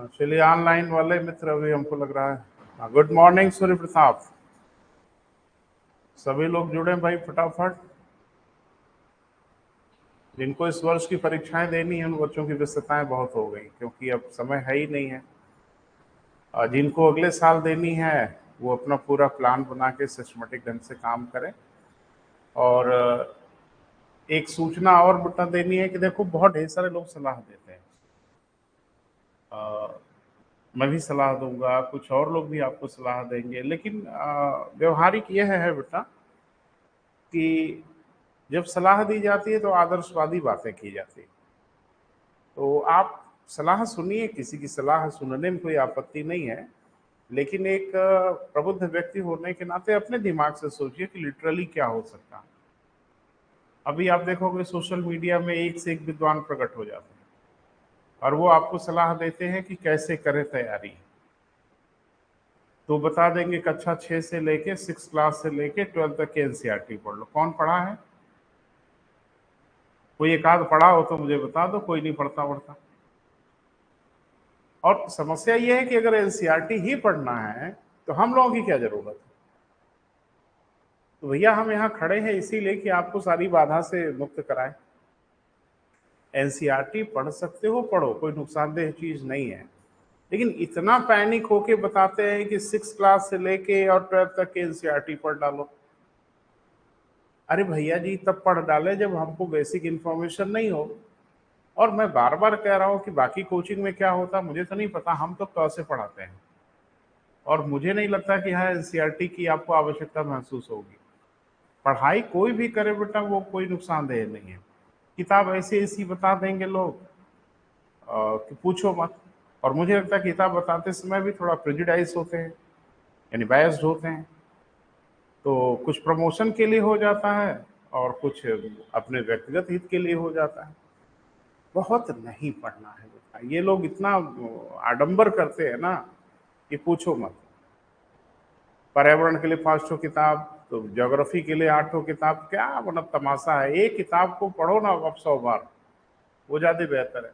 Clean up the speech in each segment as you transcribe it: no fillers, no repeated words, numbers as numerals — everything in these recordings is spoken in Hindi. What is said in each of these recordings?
चलिए ऑनलाइन वाले मित्र अभी हमको लग रहा है। Good morning Surya Pratap. सभी लोग जुड़े भाई फटाफट। जिनको इस वर्ष की परीक्षाएं देनी है उन बच्चों की व्यस्तताएं बहुत हो गई, क्योंकि अब समय है ही नहीं है। और जिनको अगले साल देनी है वो अपना पूरा प्लान बना के सिस्टमेटिक ढंग से काम करें। और एक सूचना और बता देनी है कि देखो, बहुत ढेर सारे लोग सलाह देते हैं। अ, मैं भी सलाह दूंगा, कुछ और लोग भी आपको सलाह देंगे, लेकिन व्यवहारिक यह है बेटा कि जब सलाह दी जाती है तो आदर्शवादी बातें की जाती है। तो आप सलाह सुनिए, किसी की सलाह सुनने में कोई आपत्ति नहीं है, लेकिन एक प्रबुद्ध व्यक्ति होने के नाते अपने दिमाग से सोचिए कि लिटरली क्या हो सकता है। अभी आप देखोगे सोशल मीडिया में एक से एक विद्वान प्रकट हो जाते हैं और वो आपको सलाह देते हैं कि कैसे करें तैयारी। तो बता देंगे कक्षा 6 से लेके 6 क्लास से लेके 12 तक के एनसीईआरटी पढ़ लो। कौन पढ़ा है? कोई एक आध पढ़ा हो तो मुझे बता दो, कोई नहीं पढ़ता। और समस्या यह है कि अगर एनसीईआरटी ही पढ़ना है तो हम लोगों की क्या जरूरत है? तो भैया हम यहाँ खड़े हैं इसीलिए कि आपको सारी बाधा से मुक्त कराएं। एनसीईआरटी पढ़ सकते हो, पढ़ो, कोई नुकसानदेह चीज नहीं है। लेकिन इतना पैनिक होके बताते हैं कि 6 क्लास से लेके और 12 तक के एनसीईआरटी पढ़ डालो। अरे भैया जी, तब पढ़ डाले जब हमको बेसिक इंफॉर्मेशन नहीं हो। और मैं बार बार कह रहा हूँ कि बाकी कोचिंग में क्या होता मुझे तो नहीं पता, हम तो क से पढ़ाते हैं। और मुझे नहीं लगता कि यहाँ एनसीईआरटी की आपको आवश्यकता महसूस होगी। पढ़ाई कोई भी करे बेटा, वो कोई नुकसानदेह नहीं है। किताब ऐसी ऐसी बता देंगे लोग कि पूछो मत। और मुझे लगता है किताब बताते समय भी थोड़ा प्रेजुडाइज होते हैं, यानी बायस्ड होते हैं। तो कुछ प्रमोशन के लिए हो जाता है और कुछ अपने व्यक्तिगत हित के लिए हो जाता है। बहुत नहीं पढ़ना है बेटा। ये लोग इतना आडंबर करते हैं ना कि पूछो मत। पर्यावरण के लिए 500 किताब, तो ज्योग्राफी के लिए 800 किताब, क्या मतलब तमाशा है। एक किताब को पढ़ो ना अब 100 बार, वो ज़्यादा बेहतर है।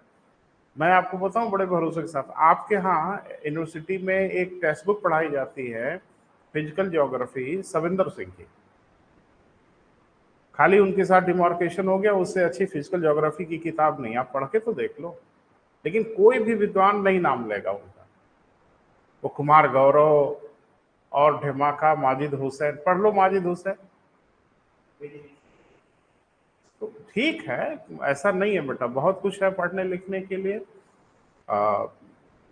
मैं आपको बताऊं बड़े भरोसे के साथ, आपके यहाँ यूनिवर्सिटी में एक टेक्स्ट बुक पढ़ाई जाती है, फिजिकल ज्योग्राफी, सविंदर सिंह की। खाली उनके साथ डिमार्केशन हो गया, उससे अच्छी फिजिकल ज्योग्राफी की किताब नहीं, आप पढ़ के तो देख लो। लेकिन कोई भी विद्वान नहीं नाम लेगा उनका। वो कुमार गौरव और ढेमाका माजिद हुसैन, पढ़ लो माजिद हुसैन। तो ठीक है, ऐसा नहीं है बेटा, बहुत कुछ है पढ़ने लिखने के लिए। आ,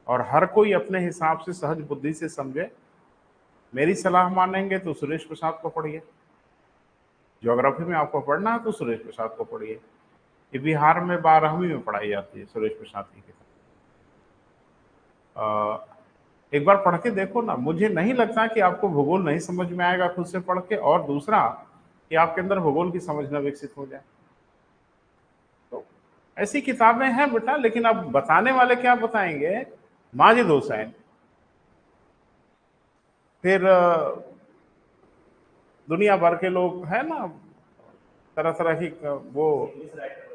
और हर कोई अपने हिसाब से सहज बुद्धि से समझे। मेरी सलाह मानेंगे तो सुरेश प्रसाद को पढ़िए। ज्योग्राफी में आपको पढ़ना है तो सुरेश प्रसाद को पढ़िए। ये बिहार में 12वीं में पढ़ाई जाती है सुरेश प्रसाद की किताब। एक बार पढ़ के देखो ना। मुझे नहीं लगता कि आपको भूगोल नहीं समझ में आएगा खुद से पढ़ के, और दूसरा कि आपके अंदर भूगोल की समझना विकसित हो जाए। तो ऐसी किताबें हैं बेटा, लेकिन अब बताने वाले क्या बताएंगे? माजिद हुसैन, फिर दुनिया भर के लोग हैं ना, तरह तरह की वो।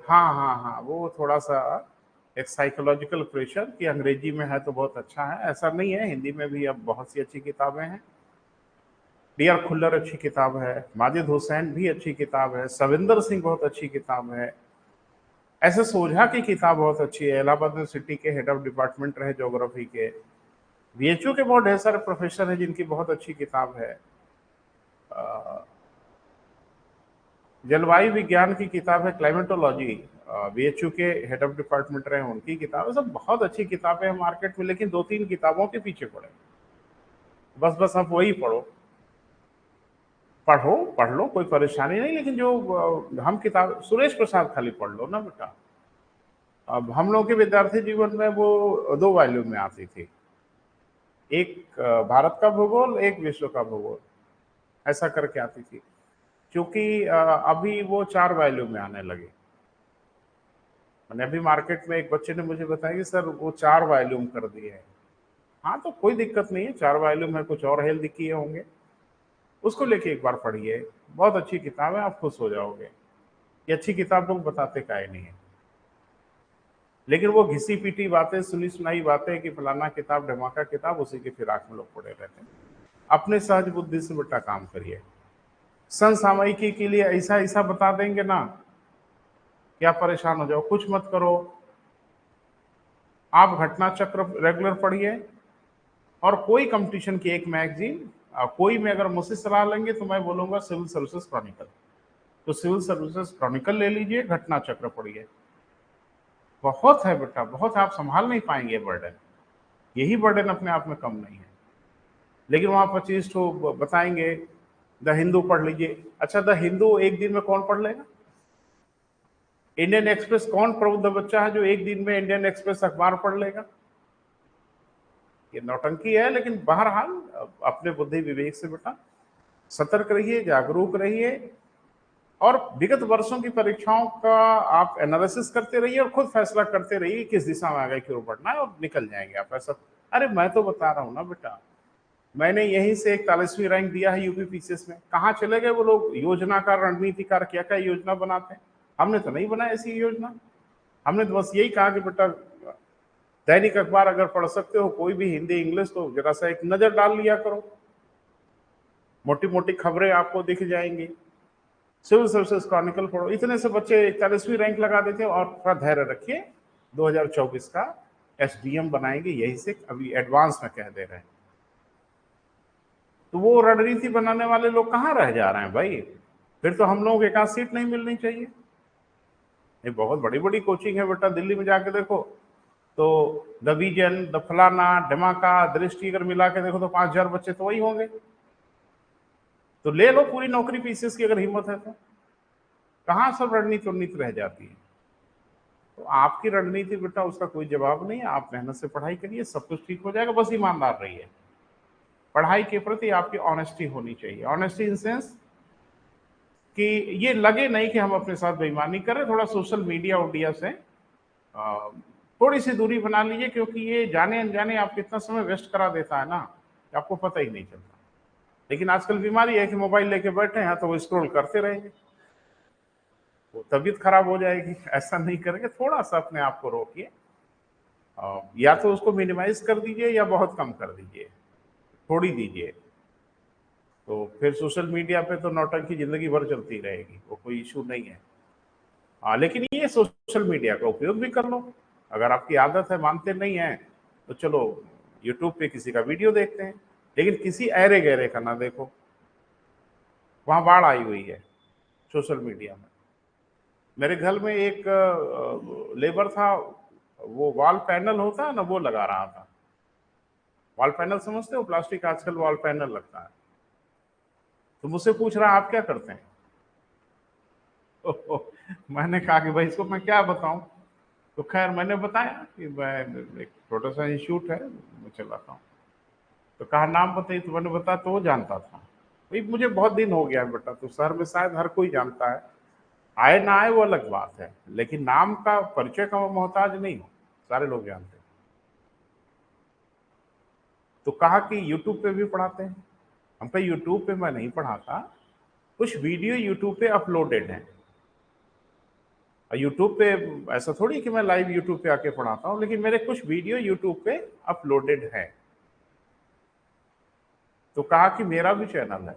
हाँ हाँ हाँ, वो थोड़ा सा एक साइकोलॉजिकल प्रेशर कि अंग्रेजी में है तो बहुत अच्छा है, ऐसा नहीं है। हिंदी में भी अब बहुत सी अच्छी किताबें हैं। डियर खुल्लर अच्छी किताब है, माजिद हुसैन भी अच्छी किताब है, सविंदर सिंह बहुत अच्छी किताब है, एस एस ओझा की किताब बहुत अच्छी है, इलाहाबाद यूनिवर्सिटी के हेड ऑफ डिपार्टमेंट रहे ज्योग्राफी के। बीएचयू के बहुत ढेर सारे प्रोफेसर हैं जिनकी बहुत अच्छी किताब है। जलवायु विज्ञान की किताब है, क्लाइमेटोलॉजी, बीएचयू के हेड ऑफ डिपार्टमेंट रहे उनकी किताब है। सब बहुत अच्छी किताबें हैं मार्केट में, लेकिन 2-3 किताबों के पीछे पड़े। बस आप वही पढ़ो। पढ़ो पढ़ लो, कोई परेशानी नहीं, लेकिन जो हम किताब, सुरेश प्रसाद खाली पढ़ लो ना बेटा। अब हम लोग के विद्यार्थी जीवन में वो 2 वॉल्यूम में आती थी, एक भारत का भूगोल, एक विश्व का भूगोल, ऐसा करके आती थी। क्योंकि अभी वो 4 वॉल्यूम में आने लगे। मैंने अभी मार्केट में एक बच्चे ने मुझे बताया कि सर वो 4 वॉल्यूम कर दिए हैं। हाँ तो कोई दिक्कत नहीं है, 4 वॉल्यूम है, कुछ और हेल्दी किए होंगे, उसको लेके एक बार पढ़िए। बहुत अच्छी किताब है, आप खुश हो जाओगे। ये अच्छी किताब लोग बताते काहे नहीं है। लेकिन वो घिसी पीटी बातें, सुनी सुनाई बातें कि फलाना किताब, ढमाका किताब, उसी की फिराक में लोग पड़े रहते हैं। अपने सहज बुद्धि से बेटा काम करिए। समसामयिकी के लिए ऐसा ऐसा बता देंगे ना, क्या परेशान हो जाओ। कुछ मत करो, आप घटना चक्र रेगुलर पढ़िए, और कोई कंपटीशन की एक मैगजीन, कोई में अगर मुझसे सलाह लेंगे तो मैं बोलूंगा सिविल सर्विसेज क्रॉनिकल। तो सिविल सर्विसेज क्रॉनिकल ले लीजिए, घटना चक्र पढ़िए। बहुत है बेटा, बहुत है, आप संभाल नहीं पाएंगे बर्डन। यही बर्डन अपने आप में कम नहीं है, लेकिन वहां 25 तो बताएंगे। द हिंदू पढ़ लीजिए। अच्छा, द हिंदू एक दिन में कौन पढ़ लेगा? इंडियन एक्सप्रेस, कौन प्रबुद्ध बच्चा है जो एक दिन में इंडियन एक्सप्रेस अखबार पढ़ लेगा? ये नौटंकी है। लेकिन बहरहाल अपने बुद्धि विवेक से बेटा सतर्क रहिए, जागरूक रहिए, और विगत वर्षों की परीक्षाओं का आप एनालिसिस करते रहिए और खुद फैसला करते रहिए किस दिशा में आगे की ओर बढ़ना है, और निकल जाएंगे आप। ऐसा, अरे मैं तो बता रहा हूं ना बेटा, मैंने यहीं से 41वीं रैंक दिया है यूपी पीसीएस में। कहाँ चले गए वो लोग योजनाकार, रणनीतिकार? क्या क्या योजना बनाते हैं? हमने तो नहीं बनाया ऐसी योजना। हमने तो बस यही कहा कि बेटा दैनिक अखबार अगर पढ़ सकते हो, कोई भी हिंदी इंग्लिश, तो जरा सा एक नजर डाल लिया करो, मोटी मोटी खबरें आपको दिख जाएंगी। सिविल सर्विसेज क्रॉनिकल पढ़ो। इतने से बच्चे 41वीं रैंक लगा देते हैं। और थोड़ा धैर्य रखिए, 2024 का एसडीएम बनाएंगे, यही से अभी एडवांस में कह दे रहे हैं। तो वो रणनीति बनाने वाले लोग कहाँ रह जा रहे हैं भाई? फिर तो हम लोगों को एक आध सीट नहीं मिलनी चाहिए। ये बहुत बड़ी बड़ी कोचिंग है बेटा, दिल्ली में जाके देखो तो द विजन, द फलाना, धमाका, दृष्टि अगर मिला के देखो तो 5,000 बच्चे तो वही होंगे। तो ले लो पूरी नौकरी पीसीएस की अगर हिम्मत है तो। कहाँ सब रणनीति उन्नीति रह जाती है? तो आपकी रणनीति बेटा उसका कोई जवाब नहीं है। आप मेहनत से पढ़ाई करिए, सब कुछ ठीक हो जाएगा। बस ईमानदार रहिए, पढ़ाई के प्रति आपकी ऑनेस्टी होनी चाहिए। ऑनेस्टी इन सेंस कि ये लगे नहीं कि हम अपने साथ बेईमानी करें। थोड़ा सोशल मीडिया उडिया से थोड़ी सी दूरी बना लीजिए, क्योंकि ये जाने अनजाने आप कितना समय वेस्ट करा देता है ना, कि आपको पता ही नहीं चलता। लेकिन आजकल बीमारी है कि मोबाइल लेके बैठे हैं तो वो स्क्रॉल करते रहेंगे, तो तबीयत खराब हो जाएगी। ऐसा नहीं करेंगे, थोड़ा सा अपने आप को रोकिए, या तो उसको मिनिमाइज कर दीजिए या बहुत कम कर दीजिए, थोड़ी दीजिए। तो फिर सोशल मीडिया पे तो नौटंकी जिंदगी भर चलती रहेगी, वो कोई इशू नहीं है। हाँ, लेकिन ये सोशल मीडिया का उपयोग भी कर लो। अगर आपकी आदत है, मानते नहीं है, तो चलो यूट्यूब पे किसी का वीडियो देखते हैं, लेकिन किसी ऐरे गहरे का ना देखो। वहां बाढ़ आई हुई है सोशल मीडिया में। मेरे घर में एक लेबर था, वो वॉल पैनल होता है ना, वो लगा रहा था। वॉल पैनल समझते हो? प्लास्टिक आजकल वॉल पैनल लगता है। तो मुझसे पूछ रहा आप क्या करते हैं? मैंने कहा कि भाई इसको मैं क्या बताऊं। तो खैर मैंने बताया कि मैं, एक छोटा सा इंस्टीट्यूट है, मैं चलाता हूँ। तो कहा नाम बताइए, तो मैंने बताया, तो वो जानता था। भाई मुझे बहुत दिन हो गया है बेटा, तो शहर में शायद हर कोई जानता है, आए ना आए वो अलग बात है, लेकिन नाम का परिचय का मैं मोहताज नहीं हूँ, सारे लोग जानते हैं। तो कहा कि यूट्यूब पे भी पढ़ाते हैं। हम पे यूट्यूब पे मैं नहीं पढ़ाता, कुछ वीडियो यूट्यूब पे अपलोडेड है। यूट्यूब पे ऐसा थोड़ी कि मैं लाइव यूट्यूब पे आके पढ़ाता हूँ, लेकिन मेरे कुछ वीडियो यूट्यूब पे अपलोडेड है। तो कहा कि मेरा भी चैनल है।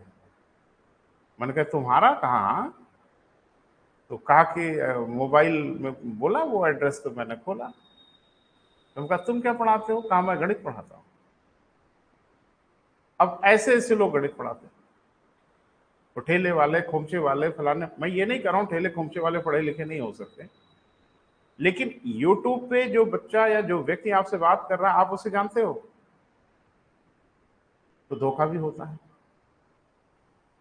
मैंने कहा तुम्हारा? कहाँ? तो कहा कि मोबाइल में बोला वो एड्रेस, तो मैंने खोला। तो कहा तुम क्या पढ़ाते हो? कहा मैं गणित पढ़ाता हूँ। अब ऐसे ऐसे लोग गणित पढ़ाते हैं, तो ठेले वाले, खोमचे वाले, फलाने। मैं ये नहीं कर रहा हूँ ठेले खोमचे वाले पढ़े लिखे नहीं हो सकते, लेकिन यूट्यूब पे जो बच्चा या जो व्यक्ति आपसे बात कर रहा है, आप उसे जानते हो, तो धोखा भी होता है।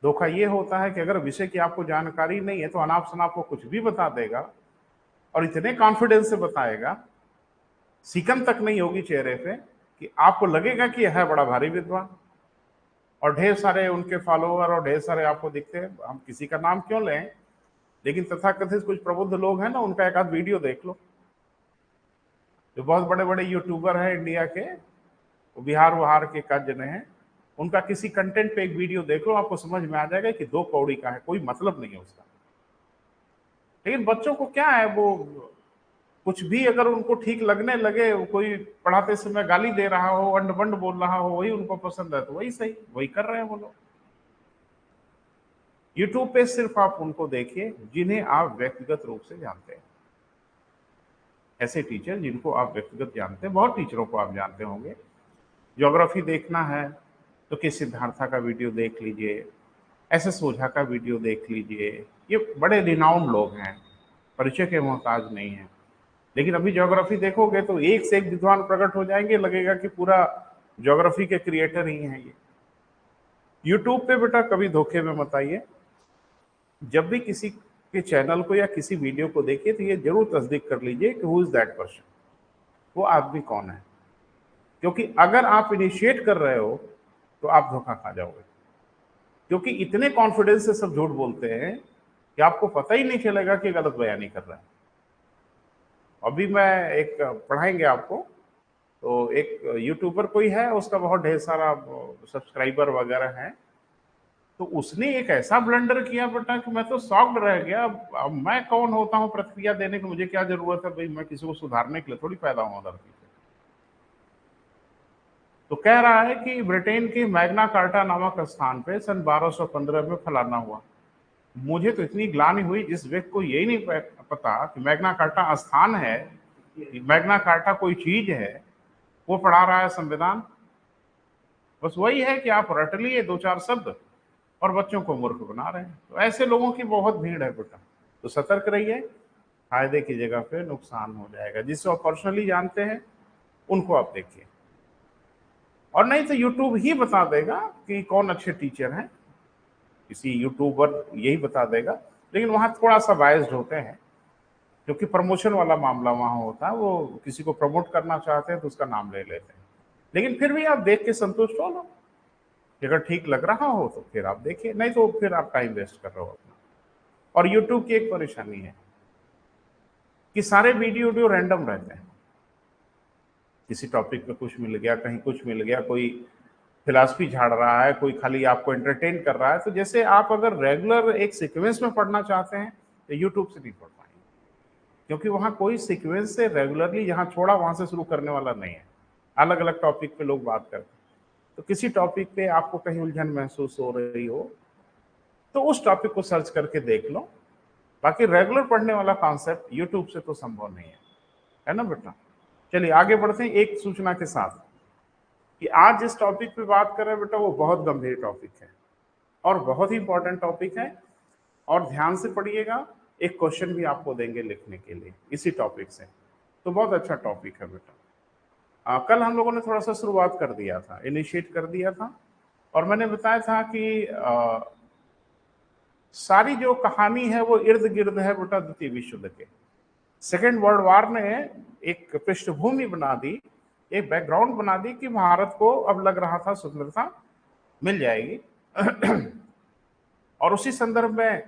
धोखा ये होता है कि अगर विषय की आपको जानकारी नहीं है तो अनाप शनाप को कुछ भी बता देगा, और इतने कॉन्फिडेंस से बताएगा, सिकन तक नहीं होगी चेहरे पे, कि आपको लगेगा कि यह है बड़ा भारी विद्वान। और ढेर सारे उनके फॉलोअर और ढेर सारे आपको दिखते हैं। हम किसी का नाम क्यों लें, लेकिन तथाकथित कुछ प्रबुद्ध लोग हैं ना, उनका एक आध वीडियो देख लो। जो बहुत बड़े बड़े यूट्यूबर हैं इंडिया के, वो बिहार वहार के का जने हैं, उनका किसी कंटेंट पे एक वीडियो देख लो, आपको समझ में आ जाएगा कि दो कौड़ी का है, कोई मतलब नहीं है उसका। लेकिन बच्चों को क्या है, वो कुछ भी अगर उनको ठीक लगने लगे, कोई पढ़ाते समय गाली दे रहा हो, अंड बंड बोल रहा हो, वही उनको पसंद है तो वही सही, वही कर रहे हैं वो लोग। यूट्यूब पे सिर्फ आप उनको देखिए जिन्हें आप व्यक्तिगत रूप से जानते हैं। ऐसे टीचर जिनको आप व्यक्तिगत जानते हैं, बहुत टीचरों को आप जानते होंगे। ज्योग्राफी देखना है तो के सिद्धार्था का वीडियो देख लीजिए, एस ओझा का वीडियो देख लीजिए, ये बड़े रिनाउंड लोग हैं, परिचय के मोहताज नहीं है। लेकिन अभी ज्योग्राफी देखोगे तो एक से एक विद्वान प्रकट हो जाएंगे, लगेगा कि पूरा ज्योग्राफी के क्रिएटर ही हैं ये। यूट्यूब पे बेटा कभी धोखे में मत आइए। जब भी किसी के चैनल को या किसी वीडियो को देखिए तो ये जरूर तस्दीक कर लीजिए कि हु इज दैट पर्सन, वो आदमी कौन है। क्योंकि अगर आप इनिशिएट कर रहे हो तो आप धोखा खा जाओगे, क्योंकि इतने कॉन्फिडेंस से सब झूठ बोलते हैं कि आपको पता ही नहीं चलेगा कि गलत बयानी कर रहे हैं। अभी मैं एक पढ़ाएंगे आपको, तो एक यूट्यूबर कोई है, उसका बहुत ढेर सारा सब्सक्राइबर वगैरह है, तो उसने एक ऐसा ब्लंडर किया बेटा कि मैं तो शॉक्ड रह गया। अब मैं कौन होता हूँ प्रतिक्रिया देने की, मुझे क्या जरूरत है भाई, मैं किसी को सुधारने के लिए थोड़ी पैदा हुआ धरती पे। तो कह रहा है कि ब्रिटेन की मैग्ना कार्टा नामक स्थान पे सन 1215 में फलाना हुआ। मुझे तो इतनी ग्लानि हुई, जिस व्यक्ति को यही नहीं पता कि मैग्ना कार्टा स्थान है, मैग्ना कार्टा कोई चीज है, वो पढ़ा रहा है संविधान। बस वही है कि आप रट लिए दो चार शब्द और बच्चों को मूर्ख बना रहे हैं। तो ऐसे लोगों की बहुत भीड़ है बेटा, तो सतर्क रहिए, फायदे की जगह पे नुकसान हो जाएगा। जिसको आप पर्सनली जानते हैं उनको आप देखिए, और नहीं तो यूट्यूब ही बता देगा कि कौन अच्छे टीचर हैं, किसी यूट्यूबर यही बता देगा। लेकिन वहां थोड़ा सा बायस्ड होते हैं, क्योंकि प्रमोशन वाला मामला वहां होता है, वो किसी को प्रमोट करना चाहते हैं तो उसका नाम ले लेते हैं। लेकिन फिर भी आप देख के संतुष्ट हो लो, कि अगर ठीक लग रहा हो तो फिर आप देखिए, नहीं तो फिर आप टाइम वेस्ट कर रहे हो अपना। और यूट्यूब की एक परेशानी है कि सारे वीडियो रैंडम रहते हैं। किसी टॉपिक पे कुछ मिल गया, कहीं कुछ मिल गया, कोई फिलॉसफी झाड़ रहा है, कोई खाली आपको एंटरटेन कर रहा है। तो जैसे आप अगर रेगुलर एक सीक्वेंस में पढ़ना चाहते हैं तो यूट्यूब से नहीं पढ़ पाएंगे, क्योंकि वहां कोई सीक्वेंस से रेगुलरली जहां छोड़ा वहां से शुरू करने वाला नहीं है। अलग अलग टॉपिक पे लोग बात करते हैं, तो किसी टॉपिक पे आपको कहीं उलझन महसूस हो रही हो तो उस टॉपिक को सर्च करके देख लो। बाकी रेगुलर पढ़ने वाला कॉन्सेप्ट यूट्यूब से तो संभव नहीं है ना बेटा। चलिए आगे बढ़ते हैं एक सूचना के साथ, कि आज जिस टॉपिक पे बात कर रहे हैं बेटा वो बहुत गंभीर टॉपिक है और बहुत ही इंपॉर्टेंट टॉपिक है, और ध्यान से पढ़िएगा। एक क्वेश्चन भी आपको देंगे लिखने के लिए इसी टॉपिक से, तो बहुत अच्छा टॉपिक है बेटा। कल हम लोगों ने थोड़ा सा शुरुआत कर दिया था, इनिशिएट कर दिया था, और मैंने बताया था कि सारी जो कहानी है वो इर्द गिर्द है बेटा द्वितीय विश्व युद्ध के। सेकेंड वर्ल्ड वॉर ने एक पृष्ठभूमि बना दी, एक बैकग्राउंड बना दी कि भारत को अब लग रहा था स्वतंत्रता मिल जाएगी। और उसी संदर्भ में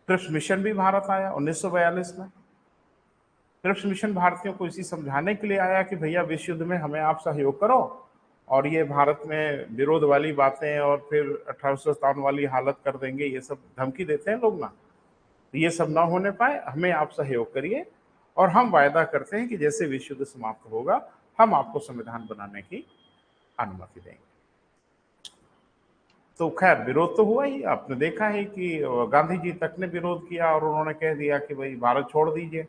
क्रिप्स मिशन भी भारत आया 1942 में। क्रिप्स मिशन भारतीयों को इसी समझाने के लिए आया कि भैया विश्व युद्ध में हमें आप सहयोग करो, और ये भारत में विरोध वाली बातें और फिर 1857 वाली हालत कर देंगे, ये सब धमकी देते हैं लोग ना, तो ये सब ना होने पाए, हमें आप सहयोग करिए, और हम वायदा करते हैं कि जैसे विश्व युद्ध समाप्त होगा हम आपको संविधान बनाने की अनुमति देंगे। तो खैर विरोध तो हुआ ही, आपने देखा है कि गांधी जी तक ने विरोध किया और उन्होंने कह दिया कि भाई भारत छोड़ दीजिए,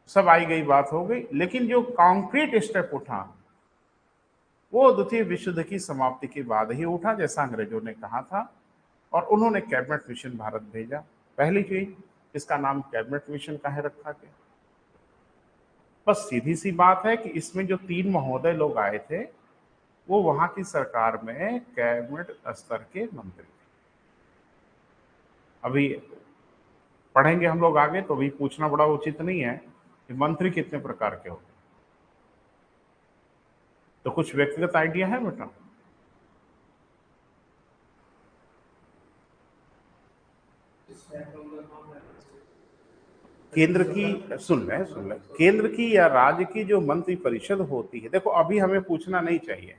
सब आई गई बात हो गई। लेकिन जो कॉन्क्रीट स्टेप उठा वो द्वितीय विश्व युद्ध की समाप्ति के बाद ही उठा, जैसा अंग्रेजों ने कहा था, और उन्होंने कैबिनेट मिशन भारत भेजा। पहली चीज, इसका नाम कैबिनेट मिशन काहे रखा गया? बस सीधी सी बात है कि इसमें जो 3 महोदय लोग आए थे वो वहां की सरकार में कैबिनेट स्तर के मंत्री थे। अभी पढ़ेंगे हम लोग आगे, तो अभी पूछना बड़ा उचित नहीं है कि मंत्री कितने प्रकार के होते, तो कुछ व्यक्तिगत आइडिया है बेटा। केंद्र की सुन ले, केंद्र की या राज्य की जो मंत्री परिषद होती है, देखो अभी हमें पूछना नहीं चाहिए,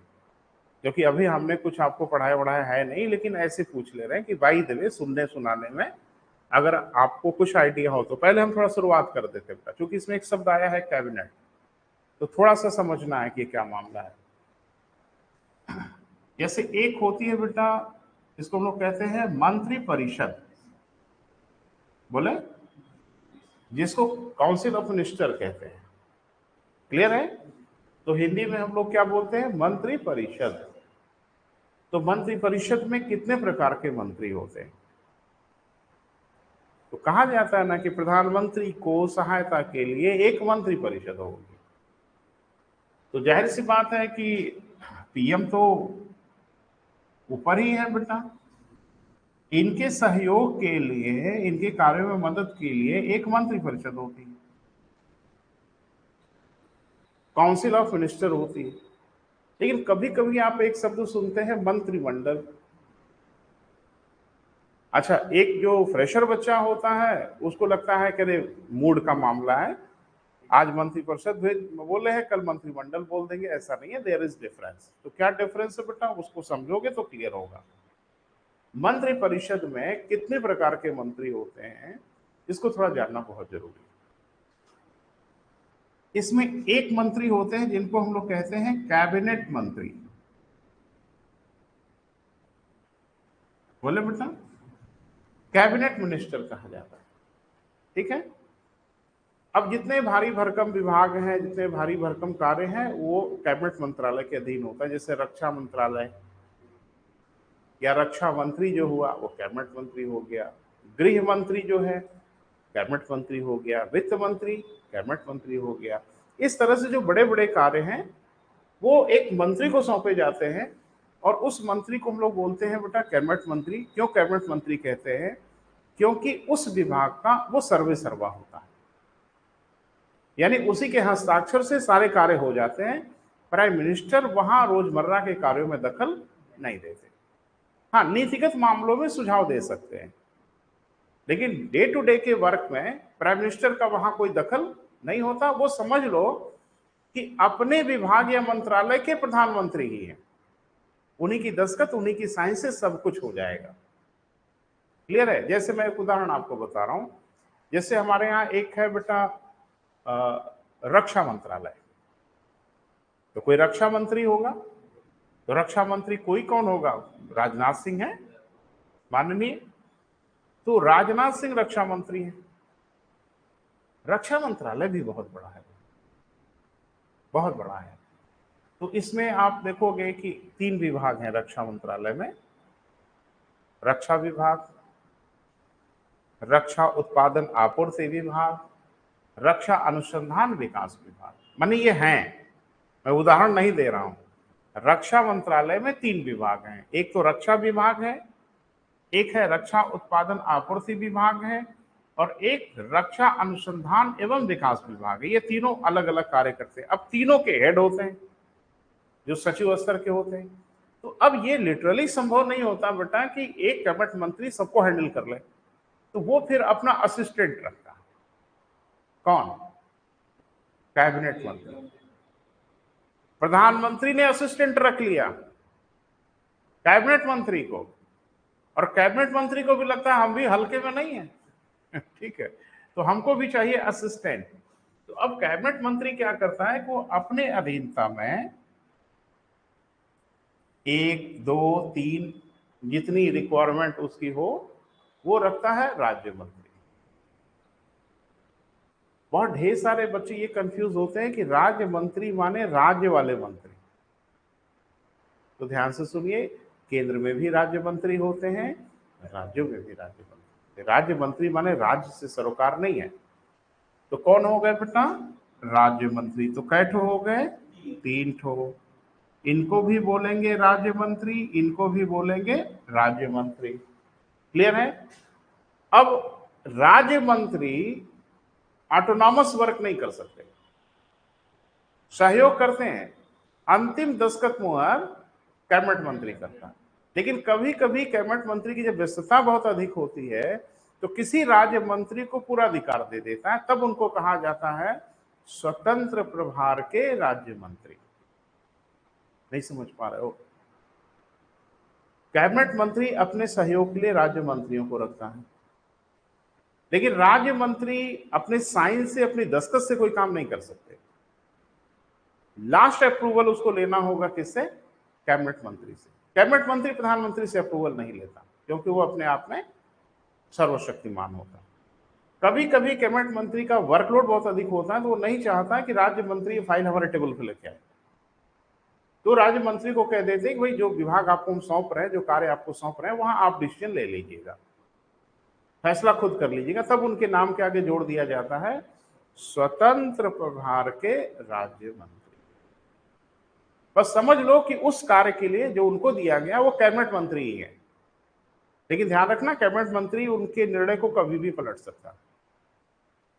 क्योंकि अभी हमने कुछ आपको पढ़ाया वढ़ाया है नहीं, लेकिन ऐसे पूछ ले रहे हैं कि बाई द वे सुनने सुनाने में अगर आपको कुछ आइडिया हो तो पहले हम थोड़ा शुरुआत कर देते हैं, क्योंकि इसमें एक शब्द आया है कैबिनेट, तो थोड़ा सा समझना है कि क्या मामला है। जैसे एक होती है बेटा, इसको हम लोग कहते हैं मंत्री परिषद, बोले, जिसको काउंसिल ऑफ मिनिस्टर कहते हैं। क्लियर है? तो हिंदी में हम लोग क्या बोलते हैं? मंत्री परिषद। तो मंत्री परिषद में कितने प्रकार के मंत्री होते हैं? तो कहा जाता है ना कि प्रधानमंत्री को सहायता के लिए एक मंत्री परिषद होगी। तो जाहिर सी बात है कि पीएम तो ऊपर ही है बेटा, इनके सहयोग के लिए, इनके कार्यों में मदद के लिए एक मंत्री परिषद होती है, काउंसिल ऑफ मिनिस्टर होती है। लेकिन कभी कभी आप एक शब्द सुनते हैं मंत्रिमंडल। अच्छा, एक जो फ्रेशर बच्चा होता है उसको लगता है कि अरे मूड का मामला है, आज मंत्रिपरिषद बोल रहे हैं, कल मंत्रिमंडल बोल देंगे। ऐसा नहीं है, देयर इज डिफरेंस। तो क्या डिफरेंस है बेटा, उसको समझोगे तो क्लियर होगा। मंत्री परिषद में कितने प्रकार के मंत्री होते हैं, इसको थोड़ा जानना बहुत जरूरी है। इसमें एक मंत्री होते हैं जिनको हम लोग कहते हैं कैबिनेट मंत्री। बोले बेटा, कैबिनेट मिनिस्टर कहा जाता है। ठीक है? अब जितने भारी भरकम विभाग हैं, जितने भारी भरकम कार्य हैं, वो कैबिनेट मंत्रालय के अधीन होता है। जैसे रक्षा मंत्रालय या रक्षा मंत्री जो हुआ वो कैबिनेट मंत्री हो गया, गृह मंत्री जो है कैबिनेट मंत्री हो गया, वित्त मंत्री कैबिनेट मंत्री हो गया। इस तरह से जो बड़े बड़े कार्य हैं वो एक मंत्री को सौंपे जाते हैं, और उस मंत्री को हम लोग बोलते हैं बेटा कैबिनेट मंत्री। क्यों कैबिनेट मंत्री कहते हैं? क्योंकि उस विभाग का वो सर्वे सर्वा होता है, यानी उसी के हस्ताक्षर से सारे कार्य हो जाते हैं। प्राइम मिनिस्टर वहां रोजमर्रा के कार्यों में दखल नहीं देते। हाँ, नीतिगत मामलों में सुझाव दे सकते हैं, लेकिन डे टू डे के वर्क में प्राइम मिनिस्टर का वहां कोई दखल नहीं होता। वो समझ लो कि अपने विभाग या मंत्रालय के प्रधानमंत्री ही हैं, उन्हीं की दस्तखत, उन्हीं की साइन से सब कुछ हो जाएगा। क्लियर है? जैसे मैं एक उदाहरण आपको बता रहा हूं, जैसे हमारे यहाँ एक है बेटा रक्षा मंत्रालय, तो कोई रक्षा मंत्री होगा। तो रक्षा मंत्री कोई कौन होगा? राजनाथ सिंह है माननीय, तो राजनाथ सिंह रक्षा मंत्री है। रक्षा मंत्रालय भी बहुत बड़ा है, बहुत बड़ा है। तो इसमें आप देखोगे कि 3 विभाग हैं रक्षा मंत्रालय में: रक्षा विभाग, रक्षा उत्पादन आपूर्ति विभाग, रक्षा अनुसंधान विकास विभाग। माने ये हैं, मैं उदाहरण नहीं दे रहा हूं। रक्षा मंत्रालय में 3 विभाग हैं, एक तो रक्षा विभाग है, एक है रक्षा उत्पादन आपूर्ति विभाग है, और एक रक्षा अनुसंधान एवं विकास विभाग है। ये तीनों अलग अलग कार्य करते हैं। अब तीनों के हेड होते हैं जो सचिव स्तर के होते हैं। तो अब ये लिटरली संभव नहीं होता बेटा कि एक कैबिनेट मंत्री सबको हैंडल कर ले, तो वो फिर अपना असिस्टेंट रखता है। कौन? कैबिनेट मंत्री। प्रधानमंत्री ने असिस्टेंट रख लिया कैबिनेट मंत्री को, और कैबिनेट मंत्री को भी लगता है हम भी हल्के में नहीं है ठीक है, तो हमको भी चाहिए असिस्टेंट। तो अब कैबिनेट मंत्री क्या करता है, वो अपने अधीनता में 1, 2, 3 जितनी रिक्वायरमेंट उसकी हो वो रखता है राज्य मंत्री। बहुत ढेर सारे बच्चे ये कंफ्यूज होते हैं कि राज्य मंत्री माने राज्य वाले मंत्री। तो ध्यान से सुनिए, केंद्र में भी राज्य मंत्री होते हैं, राज्यों में भी राज्य मंत्री। राज्य मंत्री माने राज्य से सरोकार नहीं है। तो कौन हो गए बेटा? राज्य मंत्री। तो कै ठो हो गए? 3 ठो। इनको भी बोलेंगे राज्य मंत्री, इनको भी बोलेंगे राज्य मंत्री। क्लियर है? अब राज्य मंत्री ऑटोनॉमस वर्क नहीं कर सकते, सहयोग करते हैं। अंतिम दस्तखत मुहर कैबिनेट मंत्री करता है। लेकिन कभी कभी कैबिनेट मंत्री की जब व्यस्तता बहुत अधिक होती है तो किसी राज्य मंत्री को पूरा अधिकार दे देता है, तब उनको कहा जाता है स्वतंत्र प्रभार के राज्य मंत्री। नहीं समझ पा रहे हो? कैबिनेट मंत्री अपने सहयोग के लिए राज्य मंत्रियों को रखता है, लेकिन राज्य मंत्री अपने साइन से, अपनी दस्तखत से कोई काम नहीं कर सकते। लास्ट अप्रूवल उसको लेना होगा किससे? कैबिनेट मंत्री से। कैबिनेट मंत्री प्रधानमंत्री से अप्रूवल नहीं लेता, क्योंकि वो अपने आप में सर्वशक्तिमान होता है। कभी कभी कैबिनेट मंत्री का वर्कलोड बहुत अधिक होता है, तो वो नहीं चाहता कि राज्य मंत्री फाइल हमारे टेबल पर लेके आए, तो राज्य मंत्री को कह देते हैं कि भाई जो विभाग आपको हम सौंप रहे हैं, जो कार्य आपको सौंप रहे हैं, वहां आप डिसीजन ले लीजिएगा, फैसला खुद कर लीजिएगा। तब उनके नाम के आगे जोड़ दिया जाता है स्वतंत्र प्रभार के राज्य मंत्री। बस समझ लो कि उस कार्य के लिए जो उनको दिया गया वो कैबिनेट मंत्री ही है, लेकिन ध्यान रखना कैबिनेट मंत्री उनके निर्णय को कभी भी पलट सकता है,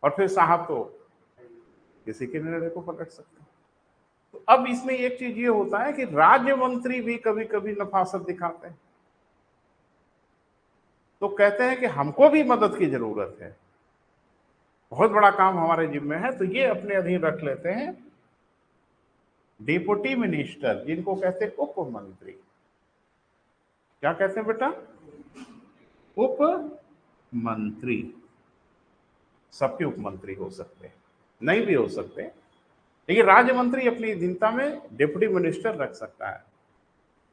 और फिर साहब तो किसी के निर्णय को पलट सकते हैं। तो अब इसमें एक चीज ये होता है कि राज्य मंत्री भी कभी कभी नफासत दिखाते हैं, तो कहते हैं कि हमको भी मदद की जरूरत है, बहुत बड़ा काम हमारे जिम्मे है, तो ये अपने अधीन रख लेते हैं डिप्टी मिनिस्टर, जिनको कहते हैं उप मंत्री। क्या कहते हैं बेटा? उप मंत्री। सबके उप मंत्री हो सकते हैं, नहीं भी हो सकते, लेकिन राज्य मंत्री अपनी अधीनता में डिप्टी मिनिस्टर रख सकता है।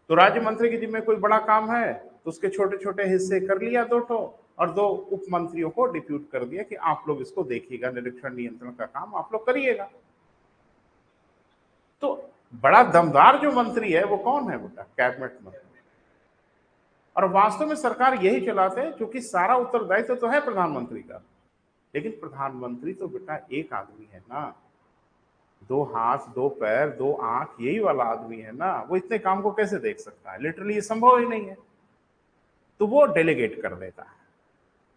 तो राज्य मंत्री के जिम्मे कोई बड़ा काम है तो उसके छोटे छोटे हिस्से कर लिया दो ठो, और दो उप मंत्रियों को डिप्यूट कर दिया कि आप लोग इसको देखिएगा, निरीक्षण नियंत्रण का काम आप लोग करिएगा। तो बड़ा दमदार जो मंत्री है वो कौन है बेटा? कैबिनेट मंत्री। और वास्तव में सरकार यही चलाते हैं, क्योंकि सारा उत्तरदायित्व तो है प्रधानमंत्री का, लेकिन प्रधानमंत्री तो बेटा एक आदमी है ना, दो हाथ, दो पैर, दो आंख, यही वाला आदमी है ना, वो इतने काम को कैसे देख सकता है? लिटरली ये संभव ही नहीं है। तो वो डेलीगेट कर देता है,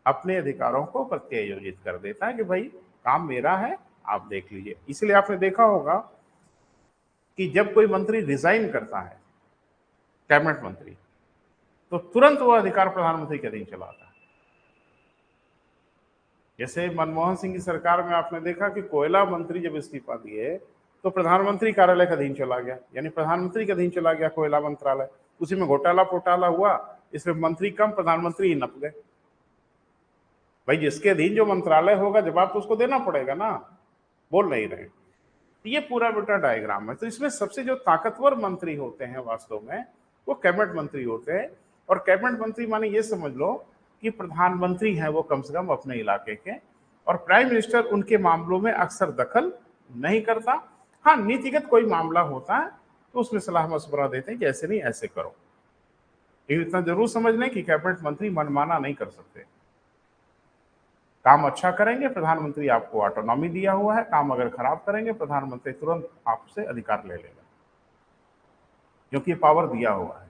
अपने अधिकारों को प्रत्यायोजित कर देता है कि भाई काम मेरा है, आप देख लीजिए। इसलिए आपने देखा होगा कि जब कोई मंत्री रिजाइन करता है, कैबिनेट मंत्री, तो तुरंत वो अधिकार प्रधानमंत्री के अधीन चला आता है। जैसे मनमोहन सिंह की सरकार में आपने देखा कि कोयला मंत्री जब इस्तीफा दिए तो प्रधानमंत्री कार्यालय के अधीन चला गया, यानी प्रधानमंत्री के अधीन चला गया कोयला मंत्रालय। उसी में घोटाला पोटाला हुआ, इसमें मंत्री कम, प्रधानमंत्री ही नप गए। भाई जिसके अधीन जो मंत्रालय होगा जवाब तो उसको देना पड़ेगा ना, बोल नहीं रहे। ये पूरा बेटा डायग्राम है। तो इसमें सबसे जो ताकतवर मंत्री होते हैं वास्तव में वो कैबिनेट मंत्री होते हैं। और कैबिनेट मंत्री माने ये समझ लो कि प्रधानमंत्री है वो कम से कम अपने इलाके के, और प्राइम मिनिस्टर उनके मामलों में अक्सर दखल नहीं करता। हाँ, नीतिगत कोई मामला होता है तो उसमें सलाह मशवरा देते हैं कि ऐसे नहीं ऐसे करो। लेकिन इतना जरूर समझ लें कि कैबिनेट मंत्री मनमाना नहीं कर सकते। काम अच्छा करेंगे, प्रधानमंत्री आपको ऑटोनॉमी दिया हुआ है, काम अगर खराब करेंगे प्रधानमंत्री तुरंत आपसे अधिकार ले लेगा, क्योंकि ये पावर दिया हुआ है।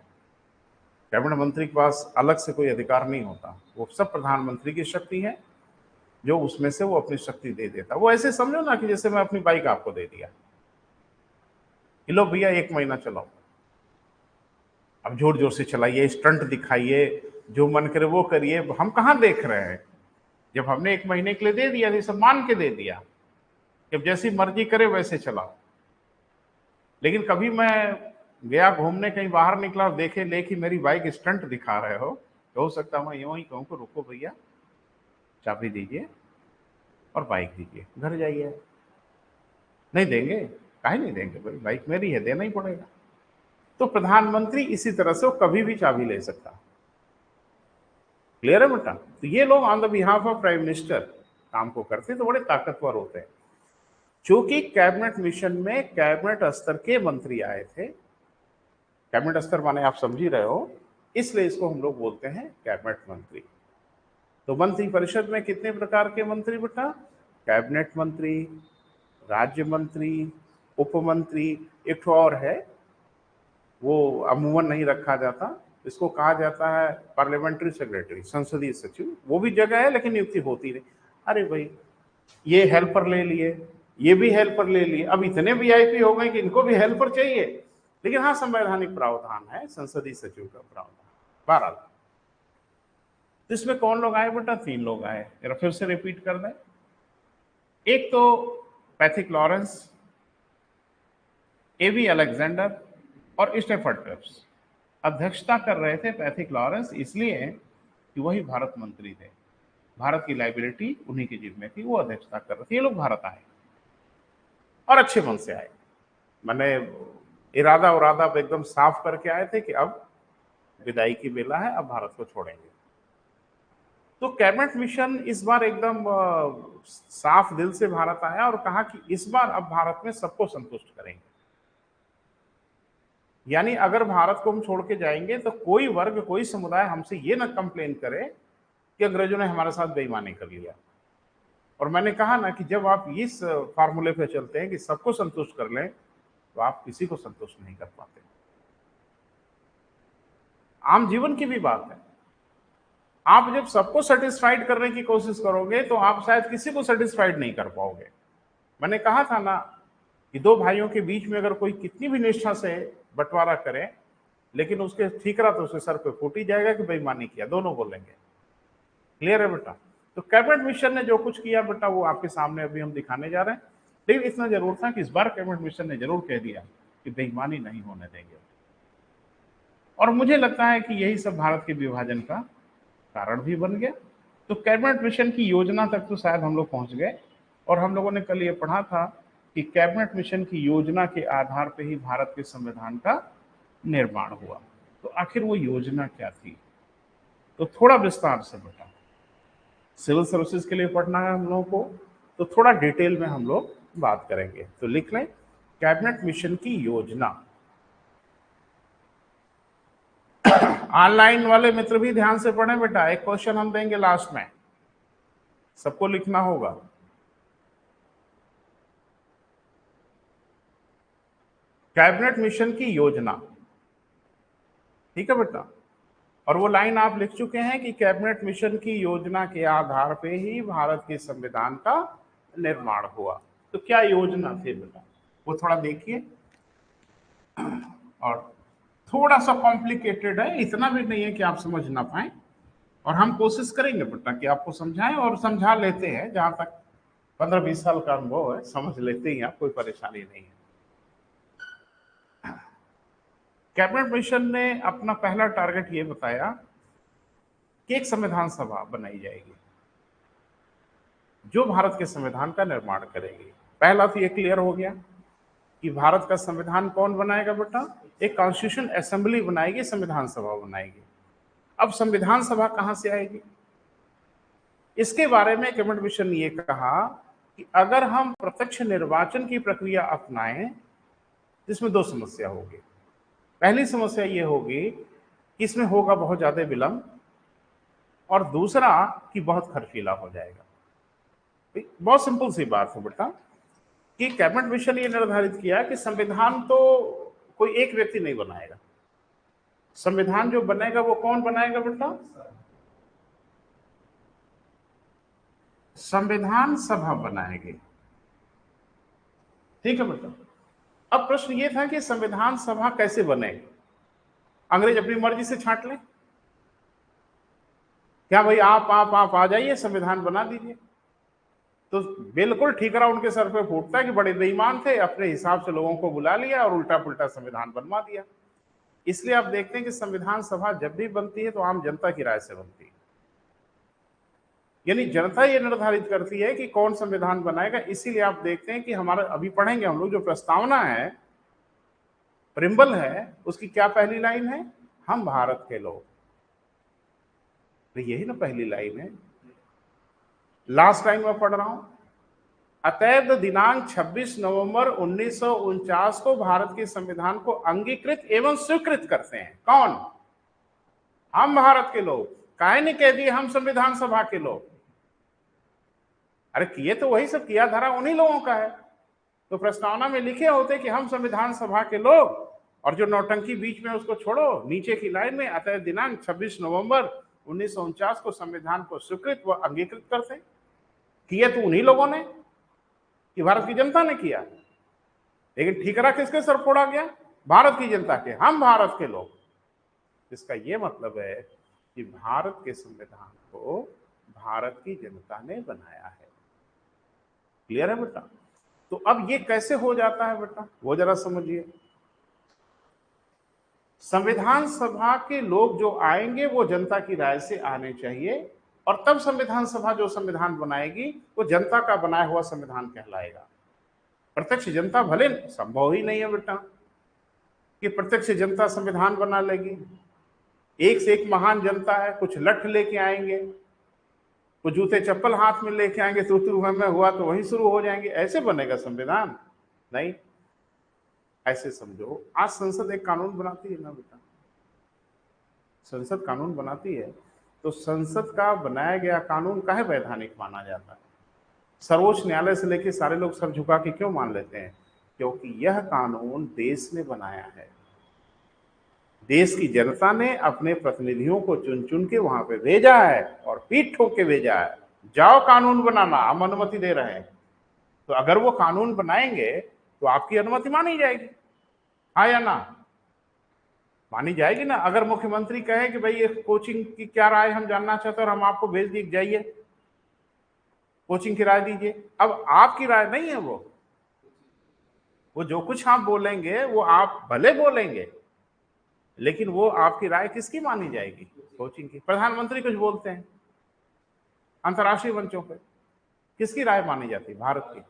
कैबिनेट मंत्री के पास अलग से कोई अधिकार नहीं होता, वो सब प्रधानमंत्री की शक्ति है, जो उसमें से वो अपनी शक्ति दे देता। वो ऐसे समझो ना कि जैसे मैं अपनी बाइक आपको दे दिया, कि लो भैया 1 महीना चलाओ, अब जोर जोर से चलाइए, स्टंट दिखाइए, जो मन करे वो करिए। हम कहाँ देख रहे हैं? जब हमने 1 महीने के लिए दे दिया तो सब मान के दे दिया, जब जैसी मर्जी करे वैसे चलाओ। लेकिन कभी मैं गया घूमने, कहीं बाहर निकला और देखे ले कि मेरी बाइक स्टंट दिखा रहे हो, तो हो सकता मैं यूं ही कहूँ कि रुको भैया, चाबी दीजिए और बाइक दीजिए, घर जाइए। नहीं देंगे? काहे नहीं देंगे भाई, बाइक मेरी है, देना ही पड़ेगा। तो प्रधानमंत्री इसी तरह से वो कभी भी चाबी ले सकता। क्लियर है बेटा? तो ये लोग on the behalf of prime minister काम को करते हैं, तो बड़े ताकतवर होते हैं। चूंकि कैबिनेट मिशन में कैबिनेट स्तर के मंत्री आए थे, कैबिनेट स्तर माने आप समझ ही रहे हो, इसलिए इसको हम लोग बोलते हैं कैबिनेट मंत्री। तो मंत्री परिषद में कितने प्रकार के मंत्री बेटा? कैबिनेट मंत्री, राज्य मंत्री, उप मंत्री, एक ठो और है, वो अमूमन नहीं रखा जाता, इसको कहा जाता है पार्लियामेंट्री सेक्रेटरी, संसदीय सचिव। वो भी जगह है लेकिन नियुक्ति होती नहीं। अरे भाई ये हेल्पर ले लिए, ये भी हेल्पर ले लिए, अब इतने वीआईपी हो गए कि इनको भी हेल्पर चाहिए। लेकिन हाँ, संवैधानिक प्रावधान है संसदीय सचिव का प्रावधान। बहरहाल, तो इसमें कौन लोग आए बेटा? 3 लोग आए, जरा फिर से रिपीट कर दें। एक तो पैथिक लॉरेंस, एवी अलेक्जेंडर और स्टेफर्ड पेप्स। अध्यक्षता कर रहे थे पैथिक लॉरेंस, इसलिए कि वही भारत मंत्री थे, भारत की लाइबिलिटी उन्हीं की जिम्मे थी, वो अध्यक्षता कर रहे थे। ये लोग भारत आए और अच्छे मन से आए, मैंने इरादा उरादा एकदम साफ करके आए थे कि अब विदाई की बेला है, अब भारत को छोड़ेंगे। तो कैबिनेट मिशन इस बार एकदम साफ दिल से भारत आया और कहा कि इस बार अब भारत में सबको संतुष्ट करेंगे। यानी अगर भारत को हम छोड़ के जाएंगे तो कोई वर्ग, कोई समुदाय हमसे ये ना कंप्लेन करे कि अंग्रेजों ने हमारे साथ बेईमानी कर लिया। और मैंने कहा ना कि जब आप इस फार्मूले पे चलते हैं कि सबको संतुष्ट कर लें, तो आप किसी को संतुष्ट नहीं कर पाते। आम जीवन की भी बात है, आप जब सबको सेटिस्फाइड करने की कोशिश करोगे तो आप शायद किसी को सेटिस्फाइड नहीं कर पाओगे। मैंने कहा था ना कि दो भाइयों के बीच में अगर कोई कितनी भी निष्ठा से बंटवारा करे, लेकिन उसके ठीकरा तो उसके सर पे फूट ही जाएगा कि बेईमानी किया, दोनों बोलेंगे। क्लियर है बेटा? तो कैबिनेट मिशन ने जो कुछ किया बेटा, वो आपके सामने अभी हम दिखाने जा रहे हैं। लेकिन इतना जरूर था कि इस बार कैबिनेट मिशन ने जरूर कह दिया कि बेईमानी नहीं होने देंगे। और मुझे लगता है कि यही सब भारत के विभाजन का कारण भी बन गया। तो कैबिनेट मिशन की योजना तक तो शायद हम लोग पहुंच गए। और हम लोगों ने कल ये पढ़ा था कि कैबिनेट मिशन की योजना के आधार पर ही भारत के संविधान का निर्माण हुआ। तो आखिर वो योजना क्या थी, तो थोड़ा विस्तार से बेटा, सिविल सर्विसेज के लिए पढ़ना है हम लोगों को, तो थोड़ा डिटेल में हम लोग बात करेंगे। तो लिख लें, कैबिनेट मिशन की योजना। ऑनलाइन वाले मित्र भी ध्यान से पढ़ें बेटा, एक क्वेश्चन हम देंगे लास्ट में, सबको लिखना होगा। कैबिनेट मिशन की योजना, ठीक है बेटा? और वो लाइन आप लिख चुके हैं कि कैबिनेट मिशन की योजना के आधार पे ही भारत के संविधान का निर्माण हुआ। तो क्या योजना थी बेटा, वो थोड़ा देखिए। और थोड़ा सा कॉम्प्लिकेटेड है, इतना भी नहीं है कि आप समझ ना पाए, और हम कोशिश करेंगे बेटा कि आपको समझाएं, और समझा लेते हैं, जहां तक 15-20 साल का अनुभव है, समझ लेते ही आप, कोई परेशानी नहीं है। कैबिनेट मिशन ने अपना पहला टारगेट ये बताया कि एक संविधान सभा बनाई जाएगी जो भारत के संविधान का निर्माण करेगी। पहला तो ये क्लियर हो गया कि भारत का संविधान कौन बनाएगा बेटा, एक कॉन्स्टिट्यूशन असेंबली बनाएगी, संविधान सभा बनाएगी। अब संविधान सभा कहां से आएगी, इसके बारे में कैबिनेट मिशन ने ये कहा कि अगर हम प्रत्यक्ष निर्वाचन की प्रक्रिया अपनाएं, जिसमें दो समस्या होगी। पहली समस्या ये होगी कि इसमें होगा बहुत ज्यादा विलंब, और दूसरा कि बहुत खर्चीला हो जाएगा। बहुत सिंपल सी बात है बेटा कि कैबिनेट मिशन ये निर्धारित किया कि संविधान तो कोई एक व्यक्ति नहीं बनाएगा, संविधान जो बनेगा वो कौन बनाएगा बेटा, संविधान सभा बनाएगी। ठीक है बेटा? अब प्रश्न ये था कि संविधान सभा कैसे बनेगी, अंग्रेज अपनी मर्जी से छांट ले क्या भाई, आप आ जाइए संविधान बना दीजिए? तो बिल्कुल ठीकरा उनके सर पे फूटता है कि बड़े बेईमान थे, अपने हिसाब से लोगों को बुला लिया और उल्टा पुल्टा संविधान बनवा दिया। इसलिए आप देखते हैं कि संविधान सभा जब भी बनती है तो आम जनता की राय से बनती है, यानी जनता ये निर्धारित करती है कि कौन संविधान बनाएगा। इसीलिए आप देखते हैं कि हमारा अभी पढ़ेंगे हम लोग, जो प्रस्तावना है, प्रिम्बल है, उसकी क्या पहली लाइन है, हम भारत के लोग। तो यही ना पहली लाइन है। लास्ट लाइन में पढ़ रहा हूं, अतएव दिनांक 26 नवंबर 1949 को भारत के संविधान को अंगीकृत एवं स्वीकृत करते हैं। कौन? हम भारत के लोग। काहे ने कह दिए हम संविधान सभा के लोग? अरे किए तो वही सब, किया धारा उन्हीं लोगों का है। तो प्रस्तावना में लिखे होते कि हम संविधान सभा के लोग, और जो नौटंकी बीच में उसको छोड़ो, नीचे की लाइन में अतः दिनांक 26 नवंबर 1949 को संविधान को स्वीकृत व अंगीकृत करते। किए तो उन्हीं लोगों ने, कि भारत की जनता ने किया, लेकिन ठीकरा किसके सर फोड़ा गया, भारत की जनता के, हम भारत के लोग। इसका यह मतलब है कि भारत के संविधान को भारत की जनता ने बनाया है। क्लियर है बेटा? तो अब ये कैसे हो जाता है बेटा, वो जरा समझिए। संविधान सभा के लोग जो आएंगे वो जनता की राय से आने चाहिए, और तब संविधान सभा जो संविधान बनाएगी वो जनता का बनाया हुआ संविधान कहलाएगा। प्रत्यक्ष जनता भले संभव ही नहीं है बेटा कि प्रत्यक्ष जनता संविधान बना लेगी। एक से एक महान जनता है, कुछ लठ लेके आएंगे, कुछ जूते चप्पल हाथ में लेके आएंगे, तू में हुआ तो वहीं शुरू हो जाएंगे, ऐसे बनेगा संविधान? नहीं। ऐसे समझो, आज संसद एक कानून बनाती है ना बेटा, संसद कानून बनाती है, तो संसद का बनाया गया कानून काहे वैधानिक माना जाता है? सर्वोच्च न्यायालय से लेकर सारे लोग सर झुका के क्यों मान लेते हैं? क्योंकि यह कानून देश ने बनाया है। देश की जनता ने अपने प्रतिनिधियों को चुन चुन के वहां पे भेजा है और पीठ ठोक के भेजा है, जाओ कानून बनाना, हम अनुमति दे रहे हैं। तो अगर वो कानून बनाएंगे तो आपकी अनुमति मानी जाएगी, हाँ या ना? मानी जाएगी ना। अगर मुख्यमंत्री कहे कि भाई ये कोचिंग की क्या राय हम जानना चाहते हैं और हम आपको भेज दिए, जाइए कोचिंग की राय दीजिए, अब आपकी राय नहीं है वो जो कुछ आप बोलेंगे वो आप भले बोलेंगे, लेकिन वो आपकी राय किसकी मानी जाएगी? कोचिंग की। प्रधानमंत्री कुछ बोलते हैं अंतर्राष्ट्रीय मंचों पे, किसकी राय मानी जाती है? भारत की।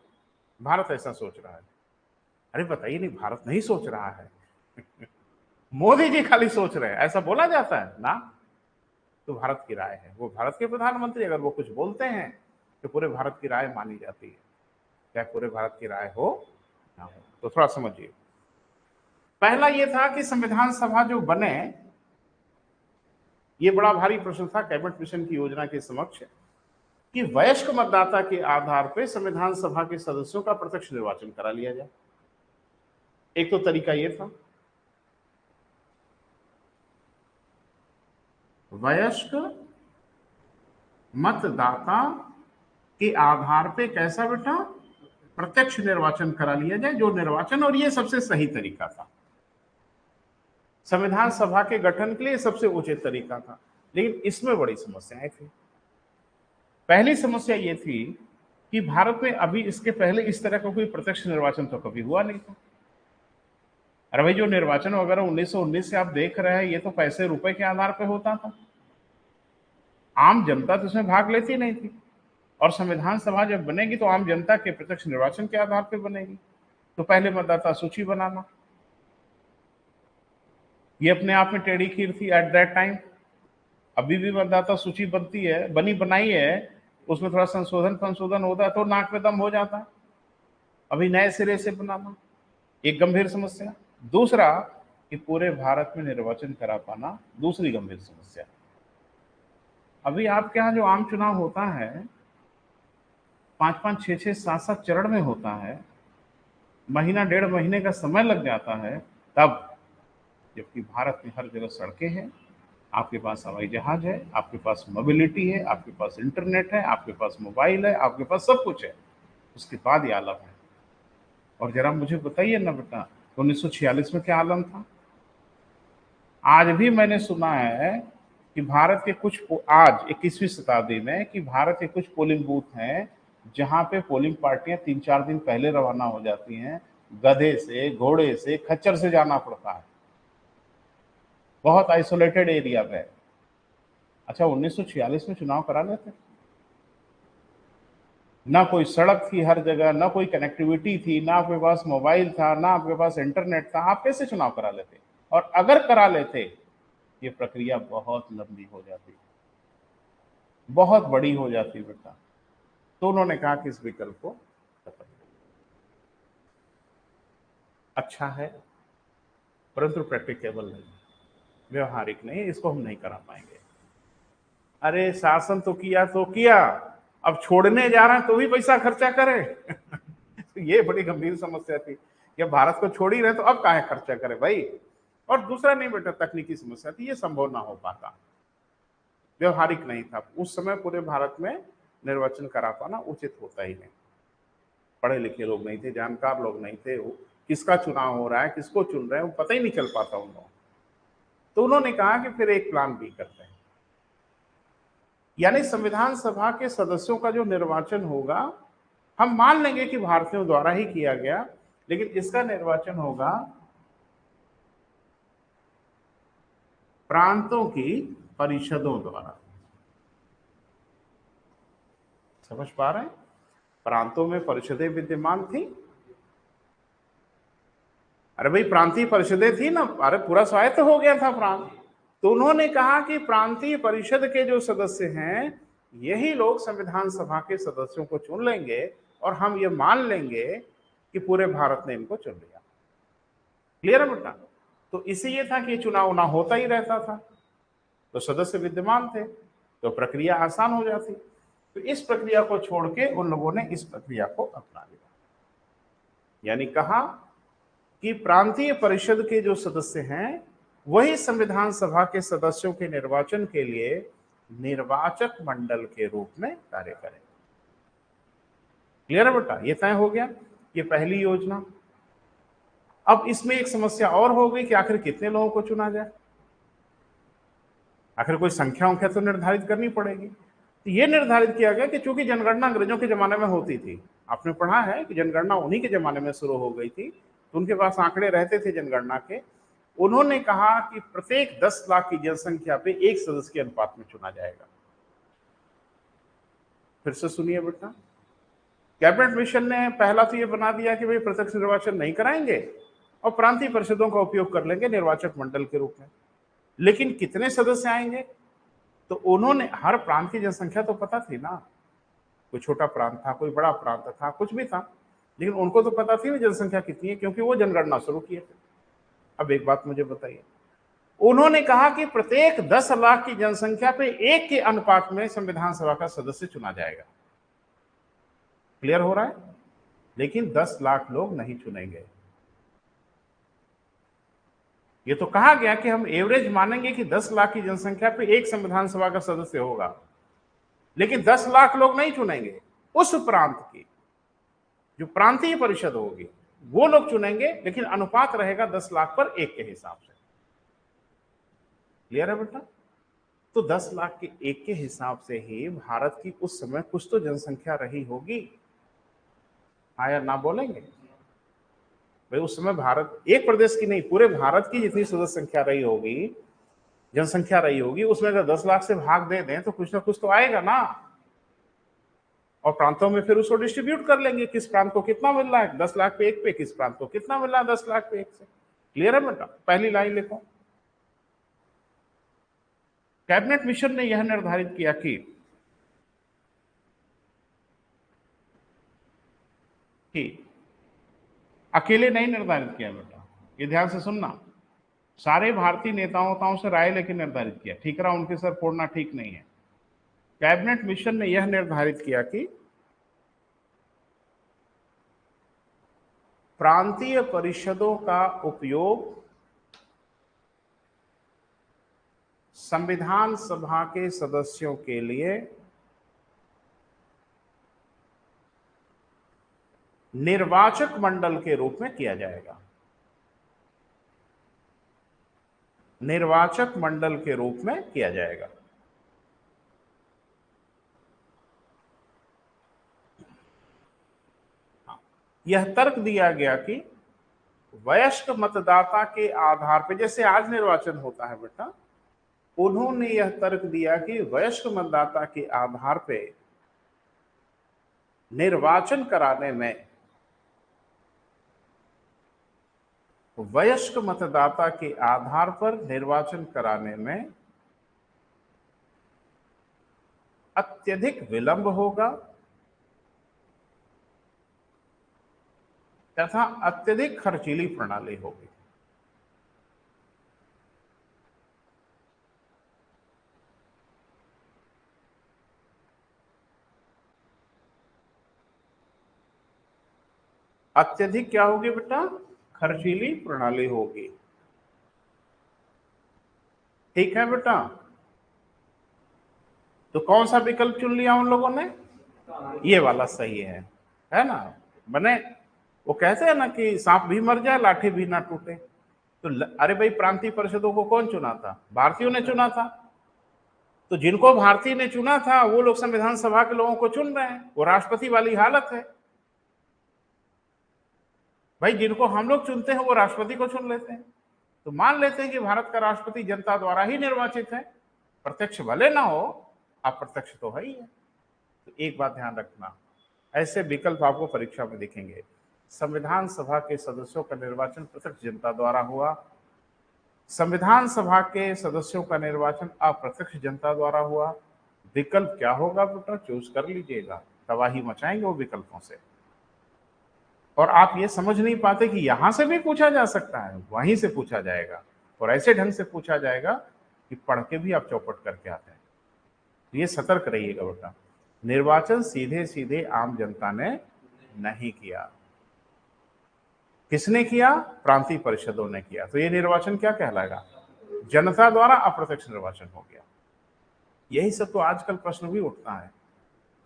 भारत ऐसा सोच रहा है। अरे बताइए, नहीं भारत नहीं सोच रहा है मोदी जी खाली सोच रहे हैं, ऐसा बोला जाता है ना? तो भारत की राय है, वो भारत के प्रधानमंत्री अगर वो कुछ बोलते हैं तो पूरे भारत की राय मानी जाती है, चाहे पूरे भारत की राय हो ना हो। तो थोड़ा समझिए, पहला ये था कि संविधान सभा जो बने, ये बड़ा भारी प्रश्न था कैबिनेट मिशन की योजना के समक्ष कि वयस्क मतदाता के आधार पर संविधान सभा के सदस्यों का प्रत्यक्ष निर्वाचन करा लिया जाए। एक तो तरीका ये था, वयस्क मतदाता के आधार पे कैसा बेटा? प्रत्यक्ष निर्वाचन करा लिया जाए, जो निर्वाचन, और ये सबसे सही तरीका था संविधान सभा के गठन के लिए, सबसे उचित तरीका था। लेकिन इसमें बड़ी समस्याएं थी। पहली समस्या ये थी कि भारत में अभी इसके पहले इस तरह का कोई प्रत्यक्ष निर्वाचन तो कभी हुआ नहीं था। अरे भाई, जो निर्वाचन वगैरह 1919 से आप देख रहे हैं, ये तो पैसे रुपए के आधार पर होता था, आम जनता तो इसमें भाग लेती नहीं थी। और संविधान सभा जब बनेगी तो आम जनता के प्रत्यक्ष निर्वाचन के आधार पर बनेगी। तो पहले मतदाता सूची बनाना, ये अपने आप में टेढ़ी खीर थी एट दैट टाइम। अभी भी मतदाता सूची बनती है, बनाई है, उसमें थोड़ा संशोधन होता है तो नाक में दम हो जाता है। अभी नए सिरे से बनाना एक गंभीर समस्या। दूसरा कि पूरे भारत में निर्वाचन करा पाना, दूसरी गंभीर समस्या। अभी आपके यहाँ जो आम चुनाव होता है 5-5, 6-6, 7-7 चरण में होता है, महीना 1.5 महीने का समय लग जाता है तब, जबकि भारत में हर जगह सड़कें हैं, आपके पास हवाई जहाज है, आपके पास मोबिलिटी है, आपके पास इंटरनेट है, आपके पास मोबाइल है, आपके पास सब कुछ है, उसके बाद ये आलम है। और जरा मुझे बताइए ना बेटा, 1946 में क्या आलम था? आज भी मैंने सुना है कि भारत के कुछ, आज 21वीं शताब्दी में, कि भारत के कुछ पोलिंग बूथ हैं जहां पे पोलिंग पार्टियां 3-4 दिन पहले रवाना हो जाती हैं, गधे से, घोड़े से, खच्चर से जाना पड़ता है, बहुत आइसोलेटेड एरिया में। अच्छा, 1946 में चुनाव करा लेते? ना कोई सड़क थी हर जगह, ना कोई कनेक्टिविटी थी, ना आपके पास मोबाइल था, ना आपके पास इंटरनेट था, आप कैसे चुनाव करा लेते? और अगर करा लेते, ये प्रक्रिया बहुत लंबी हो जाती, बहुत बड़ी हो जाती बेटा। तो उन्होंने कहा कि इस विकल्प को खत्म। अच्छा है, परंतु प्रैक्टिकेबल नहीं, व्यवहारिक नहीं, इसको हम नहीं करा पाएंगे। अरे शासन तो किया, अब छोड़ने जा रहे हैं तो भी पैसा खर्चा करें ये बड़ी गंभीर समस्या थी। जब भारत को छोड़ ही रहे तो अब काहे खर्चा करें भाई? और दूसरा नहीं बेटा, तकनीकी समस्या थी, ये संभव ना हो पाता, व्यवहारिक नहीं था उस समय। पूरे भारत में निर्वाचन करा पाना उचित होता ही नहीं, पढ़े लिखे लोग नहीं थे, जानकार लोग नहीं थे, किसका चुनाव हो रहा है, किसको चुन रहे हैं, वो पता ही नहीं चल पाता उन लोगों। तो उन्होंने कहा कि फिर एक प्लान बी करते हैं, यानी संविधान सभा के सदस्यों का जो निर्वाचन होगा, हम मान लेंगे कि भारतीयों द्वारा ही किया गया, लेकिन इसका निर्वाचन होगा प्रांतों की परिषदों द्वारा। समझ पा रहे हैं? प्रांतों में परिषदें विद्यमान थी। अरे भाई प्रांतीय परिषदें थी ना, अरे पूरा स्वायत्त हो गया था प्रांत। तो उन्होंने कहा कि प्रांतीय परिषद के जो सदस्य हैं यही लोग संविधान सभा के सदस्यों को चुन लेंगे और हम ये मान लेंगे कि पूरे भारत ने इनको चुन लिया। क्लियर है बेटा? तो इसे ये था कि चुनाव ना होता ही रहता था, तो सदस्य विद्यमान थे तो प्रक्रिया आसान हो जाती। तो इस प्रक्रिया को छोड़ के उन लोगों ने इस प्रक्रिया को अपना लिया, यानी कहा कि प्रांतीय परिषद के जो सदस्य हैं वही संविधान सभा के सदस्यों के निर्वाचन के लिए निर्वाचक मंडल के रूप में कार्य करें। क्लियर है बेटा? ये तय हो गया, ये पहली योजना। अब इसमें एक समस्या और हो गई कि आखिर कितने लोगों को चुना जाए। आखिर कोई संख्या उंख्या तो निर्धारित करनी पड़ेगी। तो ये निर्धारित किया गया कि चूंकि जनगणना अंग्रेजों के जमाने में होती थी, आपने पढ़ा है कि जनगणना उन्हीं के जमाने में शुरू हो गई थी, तो उनके पास आंकड़े रहते थे जनगणना के। उन्होंने कहा कि प्रत्येक 10 लाख की जनसंख्या पे एक सदस्य के अनुपात में चुना जाएगा। फिर से सुनिए बेटा, कैबिनेट मिशन ने पहला तो ये बना दिया कि भाई प्रत्यक्ष निर्वाचन नहीं कराएंगे और प्रांतीय परिषदों का उपयोग कर लेंगे निर्वाचक मंडल के रूप में। लेकिन कितने सदस्य आएंगे, तो उन्होंने हर प्रांत की जनसंख्या तो पता थी ना, कोई छोटा प्रांत था, कोई बड़ा प्रांत था, कुछ भी था, लेकिन उनको तो पता थी जनसंख्या कितनी है, क्योंकि वो जनगणना शुरू किए थे। अब एक बात मुझे बताइए, उन्होंने कहा कि प्रत्येक 10 लाख की जनसंख्या पे एक के अनुपात में संविधान सभा का सदस्य चुना जाएगा। क्लियर हो रहा है? लेकिन 10 लाख लोग नहीं चुनेंगे। ये तो कहा गया कि हम एवरेज मानेंगे कि 10 लाख की जनसंख्या पे एक संविधान सभा का सदस्य होगा, लेकिन 10 लाख लोग नहीं चुनेंगे। उस प्रांत की जो प्रांतीय परिषद होगी वो लोग चुनेंगे, लेकिन अनुपात रहेगा 10 लाख पर एक के हिसाब से। क्लियर है बेटा? तो 10 लाख के एक के हिसाब से ही भारत की उस समय कुछ तो जनसंख्या रही होगी। हाँ या ना बोलेंगे? भाई उस समय भारत एक प्रदेश की नहीं, पूरे भारत की जितनी सदस्य संख्या रही होगी, जनसंख्या रही होगी, उसमें अगर 10 लाख से भाग दे दें तो कुछ ना कुछ तो आएगा ना। और प्रांतों में फिर उसको डिस्ट्रीब्यूट कर लेंगे, किस प्रांत को कितना मिल रहा है 10 लाख पे एक पे, किस प्रांत को कितना मिल रहा है 10 लाख पे एक से। क्लियर है बेटा? पहली लाइन लिखो, कैबिनेट मिशन ने यह निर्धारित किया कि अकेले नहीं निर्धारित किया बेटा, ये ध्यान से सुनना, सारे भारतीय नेताओं से राय लेकर निर्धारित किया। ठीकरा उनके सर फोड़ना ठीक नहीं है। कैबिनेट मिशन ने यह निर्धारित किया कि प्रांतीय परिषदों का उपयोग संविधान सभा के सदस्यों के लिए निर्वाचक मंडल के रूप में किया जाएगा। निर्वाचक मंडल के रूप में किया जाएगा। यह तर्क दिया गया कि वयस्क मतदाता के आधार पर, जैसे आज निर्वाचन होता है बेटा, उन्होंने यह तर्क दिया कि वयस्क मतदाता के आधार पर निर्वाचन कराने में, वयस्क मतदाता के आधार पर निर्वाचन कराने में अत्यधिक विलंब होगा तथा अत्यधिक खर्चीली प्रणाली होगी। अत्यधिक क्या होगी बेटा? खर्चीली प्रणाली होगी। ठीक है बेटा? तो कौन सा विकल्प चुन लिया उन लोगों ने? ये वाला सही है ना? बने वो कहते हैं ना कि सांप भी मर जाए लाठी भी ना टूटे। तो अरे भाई प्रांतीय परिषदों को कौन चुना था? भारतीयों ने चुना था। तो जिनको भारतीय ने चुना था वो लोग संविधान सभा के लोगों को चुन रहे हैं, वो राष्ट्रपति वाली हालत है। भाई जिनको हम लोग चुनते हैं वो राष्ट्रपति को चुन लेते हैं। तो मान लेते हैं कि भारत का राष्ट्रपति जनता द्वारा ही निर्वाचित है, प्रत्यक्ष भले ना हो, अप्रत्यक्ष तो है ही है। तो एक बात ध्यान रखना, ऐसे विकल्प आपको परीक्षा में दिखेंगे। संविधान सभा के सदस्यों का निर्वाचन प्रत्यक्ष जनता द्वारा हुआ, संविधान सभा के सदस्यों का निर्वाचन अप्रत्यक्ष जनता द्वारा हुआ। विकल्प क्या होगा बेटा, चूज कर लीजिएगा, तबाही मचाएंगे वो विकल्पों से। और आप ये समझ नहीं पाते कि यहां से भी पूछा जा सकता है, वहीं से पूछा जाएगा, और ऐसे ढंग से पूछा जाएगा कि पढ़ के भी आप चौपट करके आते हैं। तो ये सतर्क रहिएगा बेटा। निर्वाचन सीधे सीधे आम जनता ने नहीं किया, किसने किया? प्रांतीय परिषदों ने किया। तो ये निर्वाचन क्या कहलाएगा? जनता द्वारा अप्रत्यक्ष निर्वाचन हो गया। यही सब तो आजकल प्रश्न भी उठता है,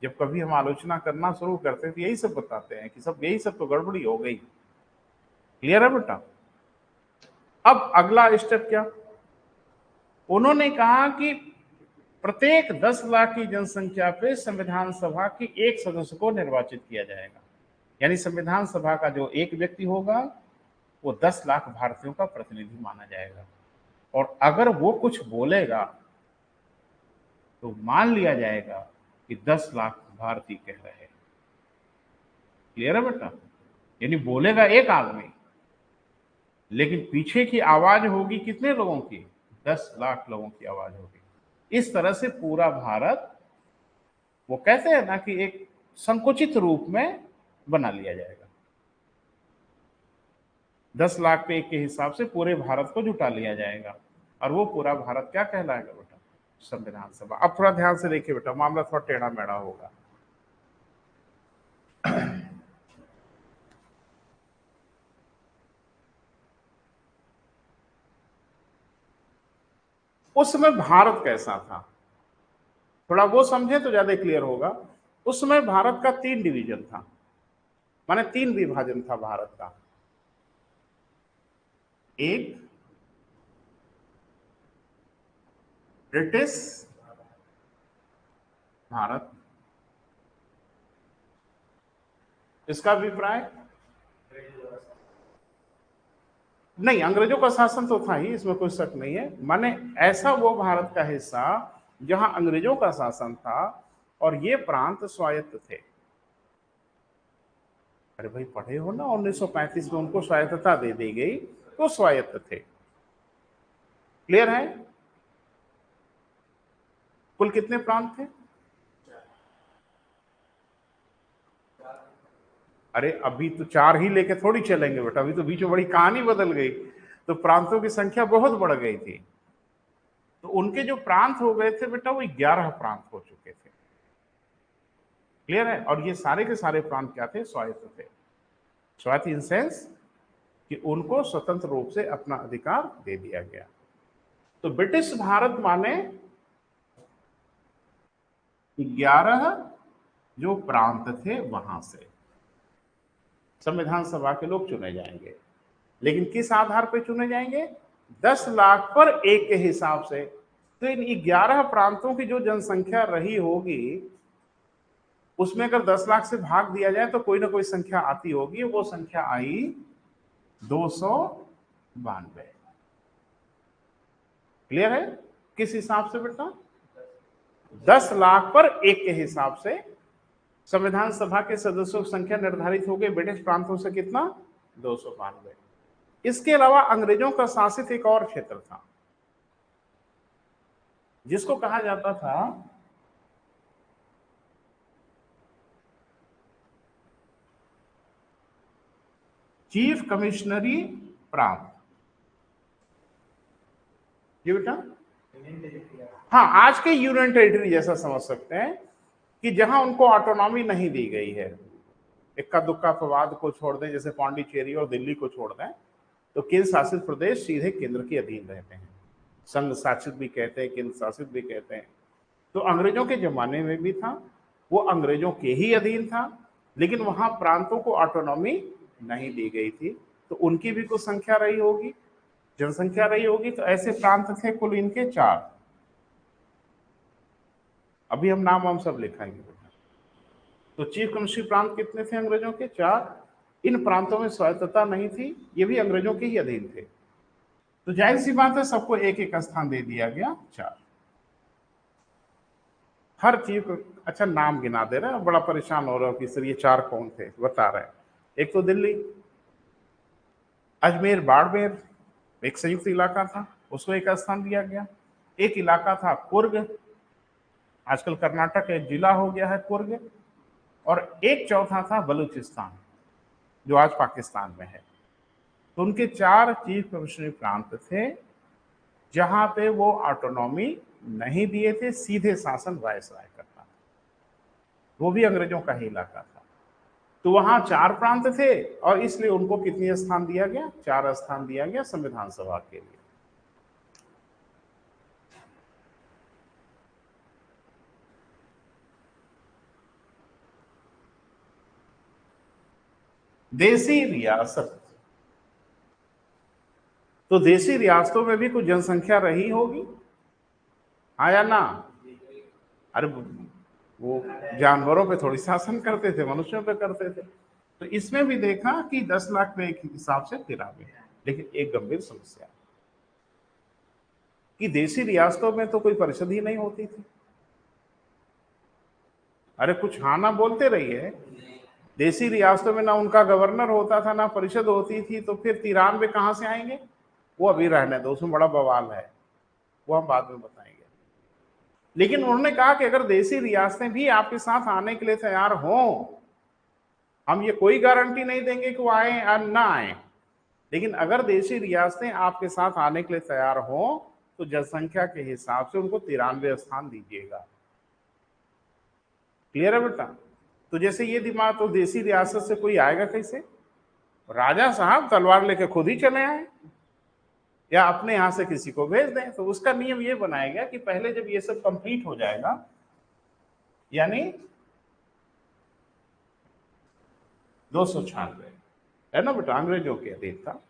जब कभी हम आलोचना करना शुरू करते हैं तो यही सब बताते हैं कि सब यही सब तो गड़बड़ी हो गई। क्लियर है बेटा? अब अगला स्टेप क्या? उन्होंने कहा कि प्रत्येक 10 लाख की जनसंख्या पे संविधान सभा की एक सदस्य को निर्वाचित किया जाएगा। यानी संविधान सभा का जो एक व्यक्ति होगा वो 10 लाख भारतीयों का प्रतिनिधि माना जाएगा, और अगर वो कुछ बोलेगा तो मान लिया जाएगा कि 10 लाख भारतीय कह रहे हैं। क्लियर है बेटा? यानी बोलेगा एक आदमी, लेकिन पीछे की आवाज होगी कितने लोगों की? 10 लाख लोगों की आवाज होगी। इस तरह से पूरा भारत, वो कहते हैं ना कि एक संकुचित रूप में बना लिया जाएगा। 10 लाख पे एक के हिसाब से पूरे भारत को जुटा लिया जाएगा, और वो पूरा भारत क्या कहलाएगा बेटा? संविधान सभा। अब थोड़ा ध्यान से देखिए बेटा, मामला थोड़ा टेढ़ा मेढ़ा होगा। उस समय भारत कैसा था, थोड़ा वो समझे तो ज्यादा क्लियर होगा। उस समय भारत का 3 डिवीजन था, माने 3 विभाजन था भारत का। एक ब्रिटिश भारत, इसका अभिप्राय नहीं, अंग्रेजों का शासन तो था ही, इसमें कोई शक नहीं है। माने ऐसा वो भारत का हिस्सा जहां अंग्रेजों का शासन था और ये प्रांत स्वायत्त थे। अरे भाई पढ़े हो ना, 1935 में उनको स्वायत्तता दे दी गई तो स्वायत्त थे। क्लियर है? कुल कितने प्रांत थे? अरे अभी तो 4 ही लेके थोड़ी चलेंगे बेटा, अभी तो बीच में बड़ी कहानी बदल गई, तो प्रांतों की संख्या बहुत बढ़ गई थी। तो उनके जो प्रांत हो गए थे बेटा, वो 11 प्रांत हो चुके थे। क्लियर है? और ये सारे के सारे प्रांत क्या थे? स्वायत्त थे। स्वायत्त इन सेंस कि उनको स्वतंत्र रूप से अपना अधिकार दे दिया गया। तो ब्रिटिश भारत माने 11 जो प्रांत थे वहां से संविधान सभा के लोग चुने जाएंगे। लेकिन किस आधार पर चुने जाएंगे? 10 लाख पर एक के हिसाब से। तो इन 11 प्रांतों की जो जनसंख्या रही होगी, उसमें अगर 10 लाख से भाग दिया जाए तो कोई ना कोई संख्या आती होगी। वो संख्या आई 292। क्लियर है? किस हिसाब से बेटा? 10 लाख पर एक के हिसाब से संविधान सभा के सदस्यों की संख्या निर्धारित हो गई ब्रिटिश प्रांतों से कितना? 292। इसके अलावा अंग्रेजों का शासित एक और क्षेत्र था जिसको कहा जाता था चीफ कमिश्नरी प्रांत। ये बेटा, हाँ, आज के यूनियन टेरिटरी जैसा समझ सकते हैं कि जहां उनको ऑटोनॉमी नहीं दी गई है। इक्का दुक्का अपवाद को छोड़ दें, जैसे पांडिचेरी और दिल्ली को छोड़ दें, तो केंद्र शासित प्रदेश सीधे केंद्र के अधीन रहते हैं। संघ शासित भी कहते हैं, केंद्र शासित भी कहते हैं। तो अंग्रेजों के जमाने में भी था, वो अंग्रेजों के ही अधीन था, लेकिन वहां प्रांतों को ऑटोनॉमी नहीं दी गई थी। तो उनकी भी कुछ संख्या रही होगी, जनसंख्या रही होगी। तो ऐसे प्रांत थे कुल इनके 4। अभी हम नाम हम सब लिखाएंगे। तो चीफ कमिश्नरी प्रांत कितने थे अंग्रेजों के? 4। इन प्रांतों में स्वायत्तता नहीं थी, ये भी अंग्रेजों के ही अधीन थे। तो जाहिर सी बात है सबको एक एक स्थान दे दिया गया, 4। हर चीज को अच्छा नाम गिना दे रहे हैं, बड़ा परेशान हो रहा हो कि सर ये 4 कौन थे, बता रहे हैं। एक तो दिल्ली, अजमेर बाड़मेर एक संयुक्त इलाका था, उसको एक स्थान दिया गया। एक इलाका था कुर्ग, आजकल कर्नाटक का एक जिला हो गया है कुर्ग। और एक चौथा था बलूचिस्तान, जो आज पाकिस्तान में है। तो उनके 4 चीफ कमिश्नरी प्रांत थे जहां पे वो ऑटोनॉमी नहीं दिए थे, सीधे शासन वायसराय करता था, वो भी अंग्रेजों का ही इलाका था। तो वहां 4 प्रांत थे और इसलिए उनको कितनी स्थान दिया गया, 4 स्थान दिया गया संविधान सभा के लिए। देसी रियासत, तो देसी रियासतों में भी कुछ जनसंख्या रही होगी, हाँ या ना? अरे वो जानवरों पे थोड़ी शासन करते थे, मनुष्यों पे करते थे। तो इसमें भी देखा कि 10 लाख में एक हिसाब से 93। लेकिन एक गंभीर समस्या कि देसी रियासतों में तो कोई परिषद ही नहीं होती थी। अरे कुछ हाँ ना बोलते रहिए। देसी रियासतों में ना उनका गवर्नर होता था ना परिषद होती थी, तो फिर 93 कहां से आएंगे? वो अभी रहने दो, उसमें बड़ा बवाल है, वो हम बाद में बताएंगे। लेकिन उन्होंने कहा कि अगर देसी रियासतें भी आपके साथ आने के लिए तैयार हों, हम ये कोई गारंटी नहीं देंगे कि वो आए या ना आए, लेकिन अगर देशी रियासतें आपके साथ आने के लिए तैयार हों तो जनसंख्या के हिसाब से उनको 93 स्थान दीजिएगा। क्लियर है बेटा? तो जैसे ये दिमाग, तो देसी रियासत से कोई आएगा कैसे? राजा साहब तलवार लेके खुद ही चले आए या अपने यहां से किसी को भेज दें। तो उसका नियम ये बनाया गया कि पहले जब ये सब कंप्लीट हो जाएगा, यानी 296 है ना बेटा, अंग्रेजों के अधीन था।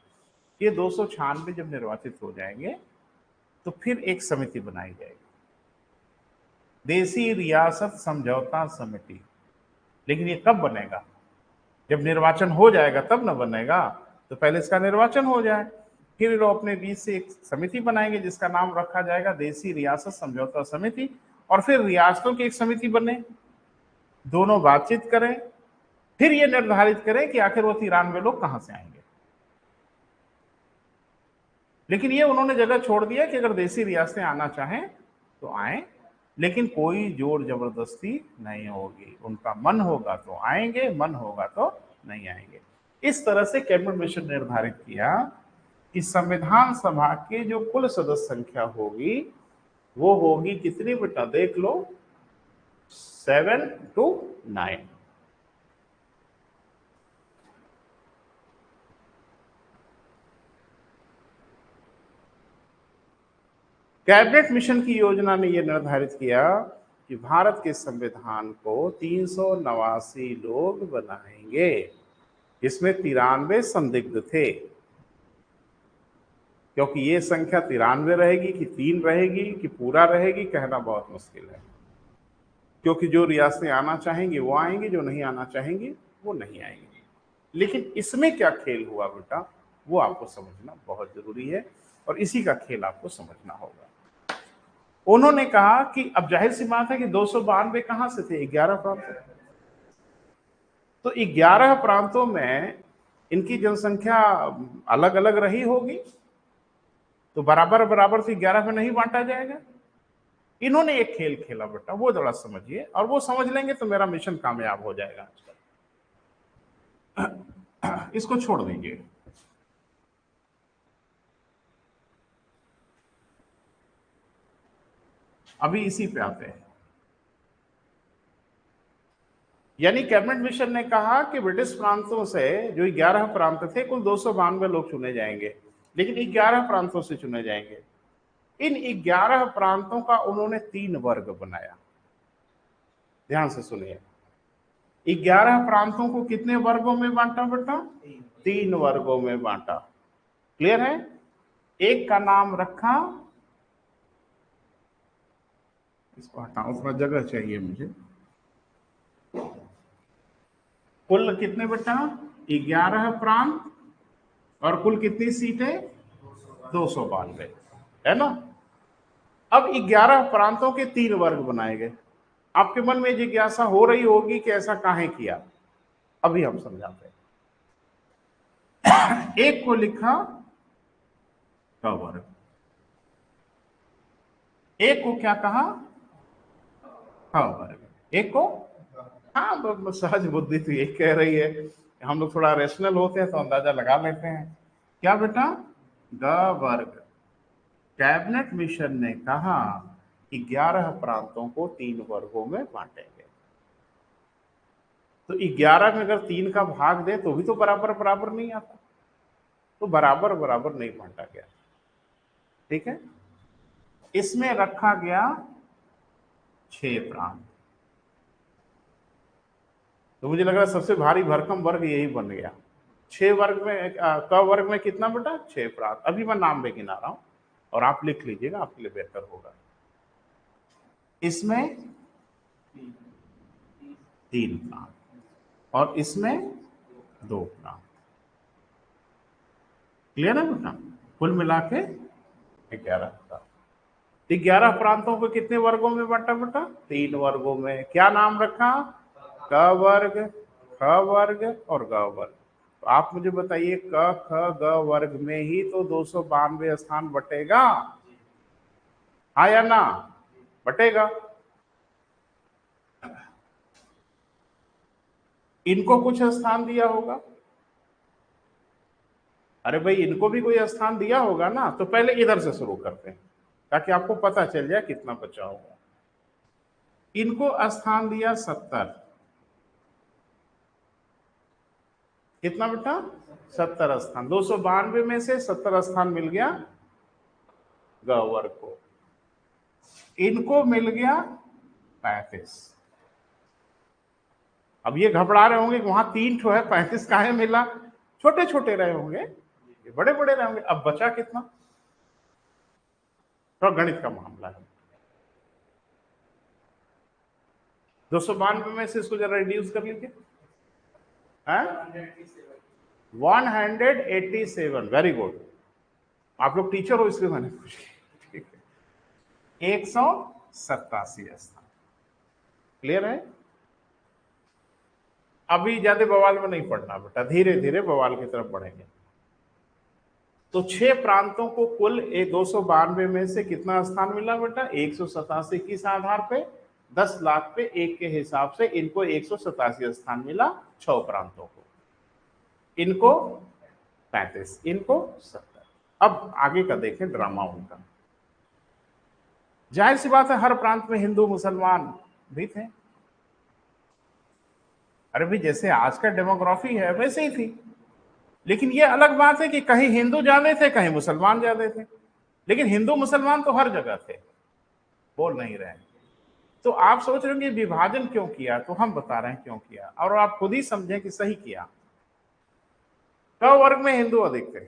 ये 296 जब निर्वाचित हो जाएंगे तो फिर एक समिति बनाई जाएगी, देसी रियासत समझौता समिति। लेकिन ये कब बनेगा? जब निर्वाचन हो जाएगा तब ना बनेगा। तो पहले इसका निर्वाचन हो जाए, फिर वो अपने बीच से एक समिति बनाएंगे जिसका नाम रखा जाएगा देसी रियासत समझौता समिति। और फिर रियासतों की एक समिति बने, दोनों बातचीत करें, फिर ये निर्धारित करें कि आखिर वो 93 लोग कहां से आएंगे। लेकिन ये उन्होंने जगह छोड़ दिया कि अगर देसी रियासतें आना चाहें तो आए, लेकिन कोई जोर जबरदस्ती नहीं होगी। उनका मन होगा तो आएंगे, मन होगा तो नहीं आएंगे। इस तरह से कैबिनेट मिशन ने निर्धारित किया कि संविधान सभा के जो कुल सदस्य संख्या होगी वो होगी कितनी बेटा, देख लो, 7 to 9। कैबिनेट मिशन की योजना ने यह निर्धारित किया कि भारत के संविधान को 389 लोग बनाएंगे। इसमें 93 संदिग्ध थे, क्योंकि ये संख्या 93 रहेगी कि 3 रहेगी कि पूरा रहेगी कहना बहुत मुश्किल है। क्योंकि जो रियासतें आना चाहेंगी वो आएंगी, जो नहीं आना चाहेंगी वो नहीं आएंगी। लेकिन इसमें क्या खेल हुआ बेटा, वो आपको समझना बहुत जरूरी है और इसी का खेल आपको समझना होगा। उन्होंने कहा कि अब जाहिर सी बात है कि 292 कहां से थे, 11 प्रांत। तो 11 प्रांतों में इनकी जनसंख्या अलग अलग रही होगी, तो बराबर बराबर से 11 में नहीं बांटा जाएगा। इन्होंने एक खेल खेला बेटा, वो जरा समझिए, और वो समझ लेंगे तो मेरा मिशन कामयाब हो जाएगा आजकल। इसको छोड़ दीजिए। अभी इसी पे आते हैं। यानी कैबिनेट मिशन ने कहा कि ब्रिटिश प्रांतों से जो 11 प्रांत थे, कुल 292 लोग चुने जाएंगे, लेकिन 11 प्रांतों से चुने जाएंगे। इन 11 प्रांतों का उन्होंने 3 वर्ग बनाया। ध्यान से सुनिए, 11 प्रांतों को कितने वर्गों में बांटा बेटा? 3 वर्गों में बांटा। क्लियर है? एक का नाम रखा, इसको हटाओ, थोड़ा जगह चाहिए मुझे। कुल कितने बेटा? 11 प्रांत और कुल कितनी सीटें? 292, है ना। अब 11 प्रांतों के 3 वर्ग बनाए गए। आपके मन में जिज्ञासा हो रही होगी कि ऐसा काहे किया, अभी हम समझाते हैं। एक को लिखा क वर्ग, एक को क्या कहा, ख वर्ग, एक को, हाँ सहज बुद्धि तो यही कह रही है। हम लोग थोड़ा रेशनल होते हैं तो अंदाजा लगा लेते हैं। क्या बेटा, ग वर्ग। कैबिनेट मिशन ने कहा कि 11 प्रांतों को 3 वर्गों में बांटेंगे। तो 11 में अगर 3 का भाग दे तो भी तो बराबर बराबर नहीं आता, तो बराबर बराबर नहीं बांटा गया। ठीक है, इसमें रखा गया 6 प्रांत। तो मुझे लग रहा है सबसे भारी भरकम वर्ग यही बन गया। 6 वर्ग में क वर्ग में कितना बेटा, 6 प्रांत। अभी मैं नाम भी गिना रहा हूं और आप लिख लीजिएगा, आपके लिए बेहतर होगा। इसमें 3 प्रांत और इसमें 2 प्रांत। क्लियर है बेटा, कुल मिला के 11 प्रांत। 11 प्रांतों को कितने वर्गों में बांटा बेटा, 3 वर्गों में। क्या नाम रखा, क वर्ग, ख वर्ग और ग वर्ग। तो आप मुझे बताइए, क ख ग वर्ग में ही तो 292 स्थान बटेगा, हाँ या ना, बटेगा। इनको कुछ स्थान दिया होगा, अरे भाई इनको भी कोई स्थान दिया होगा ना। तो पहले इधर से शुरू करते हैं ताकि आपको पता चल जाए कितना बचा होगा। इनको स्थान दिया 70, कितना बेटा, 70 स्थान। 292 में से 70 स्थान मिल गया ग वर्ग को। इनको मिल गया 35। अब ये घबरा रहे होंगे कि वहां 3 ठो है, 35 काहे मिला। छोटे छोटे रहे होंगे, ये बड़े बड़े रहे होंगे। अब बचा कितना, थोड़ा गणित का मामला है। 292 में से इसको जरा रिड्यूस कर लीजिए, 187। वेरी गुड, आप लोग टीचर हो इसलिए मैंने पूछा। ठीक है, 187 स्थान। क्लियर है। अभी ज्यादा बवाल में नहीं पढ़ना बेटा, धीरे धीरे बवाल की तरफ बढ़ेंगे। तो 6 प्रांतों को कुल 292 में से कितना स्थान मिला बेटा, 187। किस आधार पे, 10 लाख पे 1 के हिसाब से इनको 187 स्थान मिला 6 प्रांतों को। इनको 35, इनको 70। अब आगे का देखें ड्रामा उनका। जाहिर सी बात है हर प्रांत में हिंदू मुसलमान भी थे। अरे भाई जैसे आज का डेमोग्राफी है वैसे ही थी, लेकिन ये अलग बात है कि कहीं हिंदू ज्यादा थे, कहीं मुसलमान ज्यादा थे। लेकिन हिंदू मुसलमान तो हर जगह थे, बोल नहीं रहे। तो आप सोच रहे होंगे विभाजन क्यों किया, तो हम बता रहे हैं क्यों किया, और आप खुद ही समझें कि सही किया। क वर्ग में हिंदू अधिक थे।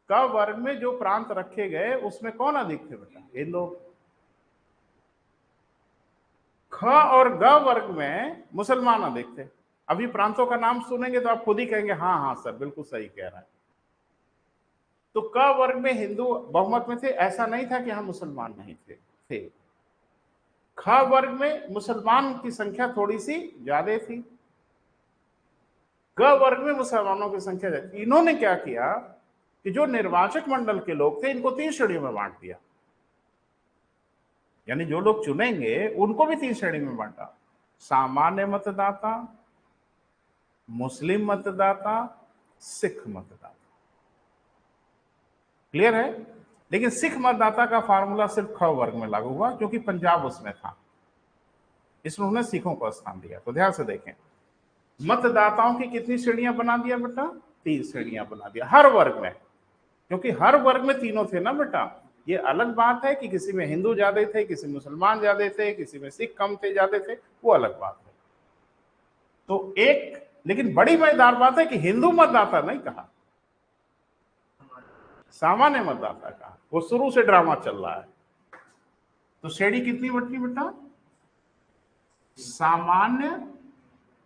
क वर्ग में जो प्रांत रखे गए उसमें कौन अधिक थे बेटा, हिंदू। ख और ग वर्ग में मुसलमान अधिक थे। अभी प्रांतों का नाम सुनेंगे तो आप खुद ही कहेंगे हाँ हाँ सर बिल्कुल सही कह रहा है। तो क वर्ग में हिंदू बहुमत में थे, ऐसा नहीं था कि हम मुसलमान नहीं थे। ख वर्ग में मुसलमान की संख्या थोड़ी सी ज्यादा थी, ग वर्ग में मुसलमानों की संख्या ज्यादा थी। इन्होंने क्या किया कि जो निर्वाचक मंडल के लोग थे इनको 3 श्रेणियों में बांट दिया, यानी जो लोग चुनेंगे उनको भी 3 श्रेणी में बांटा। सामान्य मतदाता, मुस्लिम मतदाता, सिख मतदाता। क्लियर है। लेकिन सिख मतदाता का फार्मूला सिर्फ ख वर्ग में लागू हुआ क्योंकि पंजाब उसमें था, इसमें उन्होंने सिखों को स्थान दिया। तो ध्यान से देखें, मतदाताओं की कितनी श्रेणियां बना दिया बेटा, 3 श्रेणियां बना दिया हर वर्ग में, क्योंकि हर वर्ग में तीनों थे ना बेटा। ये अलग बात है कि किसी में हिंदू ज्यादा थे, किसी में मुसलमान ज्यादा थे, किसी में सिख कम थे ज्यादा थे, वो अलग बात है। तो एक, लेकिन बड़ी मजेदार बात है कि हिंदू मतदाता नहीं कहा, सामान्य मतदाता कहा। वो शुरू से ड्रामा चल रहा है। तो श्रेणी कितनी बटी बेटा, सामान्य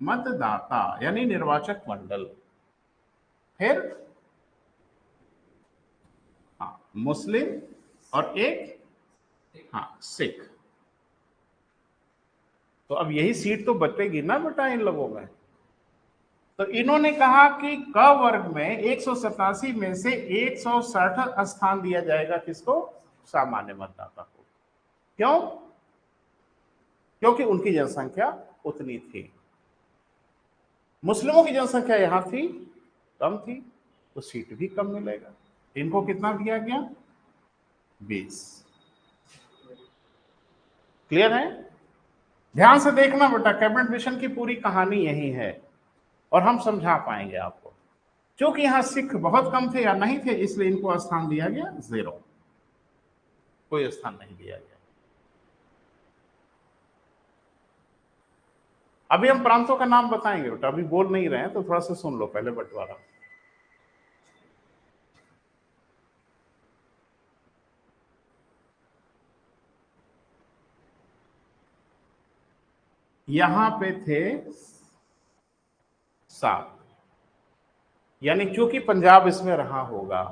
मतदाता यानी निर्वाचक मंडल, फिर मुस्लिम और एक हाँ सिख। तो अब यही सीट तो बचेगी ना बेटा इन लोगों में। तो इन्होंने कहा कि क वर्ग में 187 में से 160 स्थान दिया जाएगा किसको? सामान्य मतदाता को। क्यों? क्योंकि उनकी जनसंख्या उतनी थी। मुस्लिमों की जनसंख्या यहां थी, कम थी, तो सीट भी कम मिलेगा। इनको कितना दिया गया? 20। क्लियर है? ध्यान से देखना बेटा, कैबिनेट मिशन की पूरी कहानी यही है और हम समझा पाएंगे आपको। क्योंकि यहां सिख बहुत कम थे या नहीं थे, इसलिए इनको स्थान दिया गया 0, कोई स्थान नहीं दिया गया। अभी हम प्रांतों का नाम बताएंगे बेटा, अभी बोल नहीं रहे हैं, तो थोड़ा सा सुन लो पहले बंटवारा। यहां पे थे 7, यानी चूंकि पंजाब इसमें रहा होगा,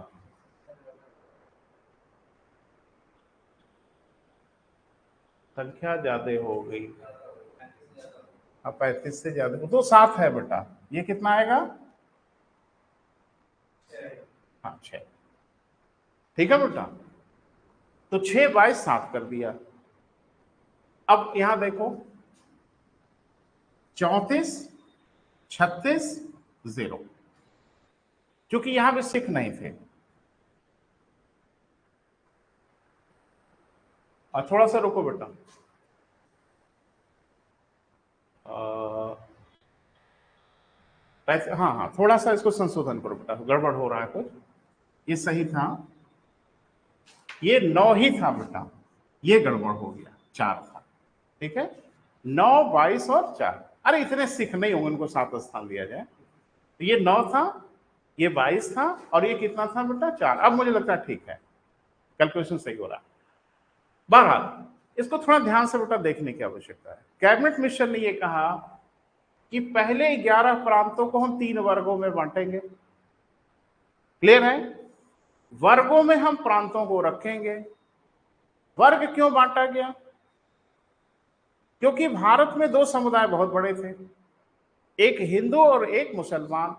संख्या ज्यादा हो गई। अब 35 से ज्यादा तो 7 है बेटा। ये कितना आएगा? हाँ 6। ठीक है बेटा, तो 6 बाय 7 कर दिया। अब यहां देखो, 34, 36, 0, क्योंकि यहां भी सिख नहीं थे। और थोड़ा सा रुको बेटा, हाँ हाँ थोड़ा सा इसको संशोधन करो बेटा, गड़बड़ हो रहा है कुछ। ये सही था, ये 9 ही था बेटा, ये गड़बड़ हो गया, 4 था। ठीक है, 9, 22 और 4। अरे इतने सिख नहीं होंगे उनको 7 स्थान दिया जाए। तो ये 9 था, ये 22 था, और ये कितना था बेटा? 4। अब मुझे लगता है ठीक है, कैलकुलेशन सही हो रहा है। बहरहाल इसको थोड़ा ध्यान से बेटा देखने की आवश्यकता है। कैबिनेट मिशन ने यह कहा कि पहले 11 प्रांतों को हम 3 वर्गों में बांटेंगे। क्लियर है? वर्गों में हम प्रांतों को रखेंगे। वर्ग क्यों बांटा गया? क्योंकि भारत में 2 समुदाय बहुत बड़े थे, एक हिंदू और एक मुसलमान।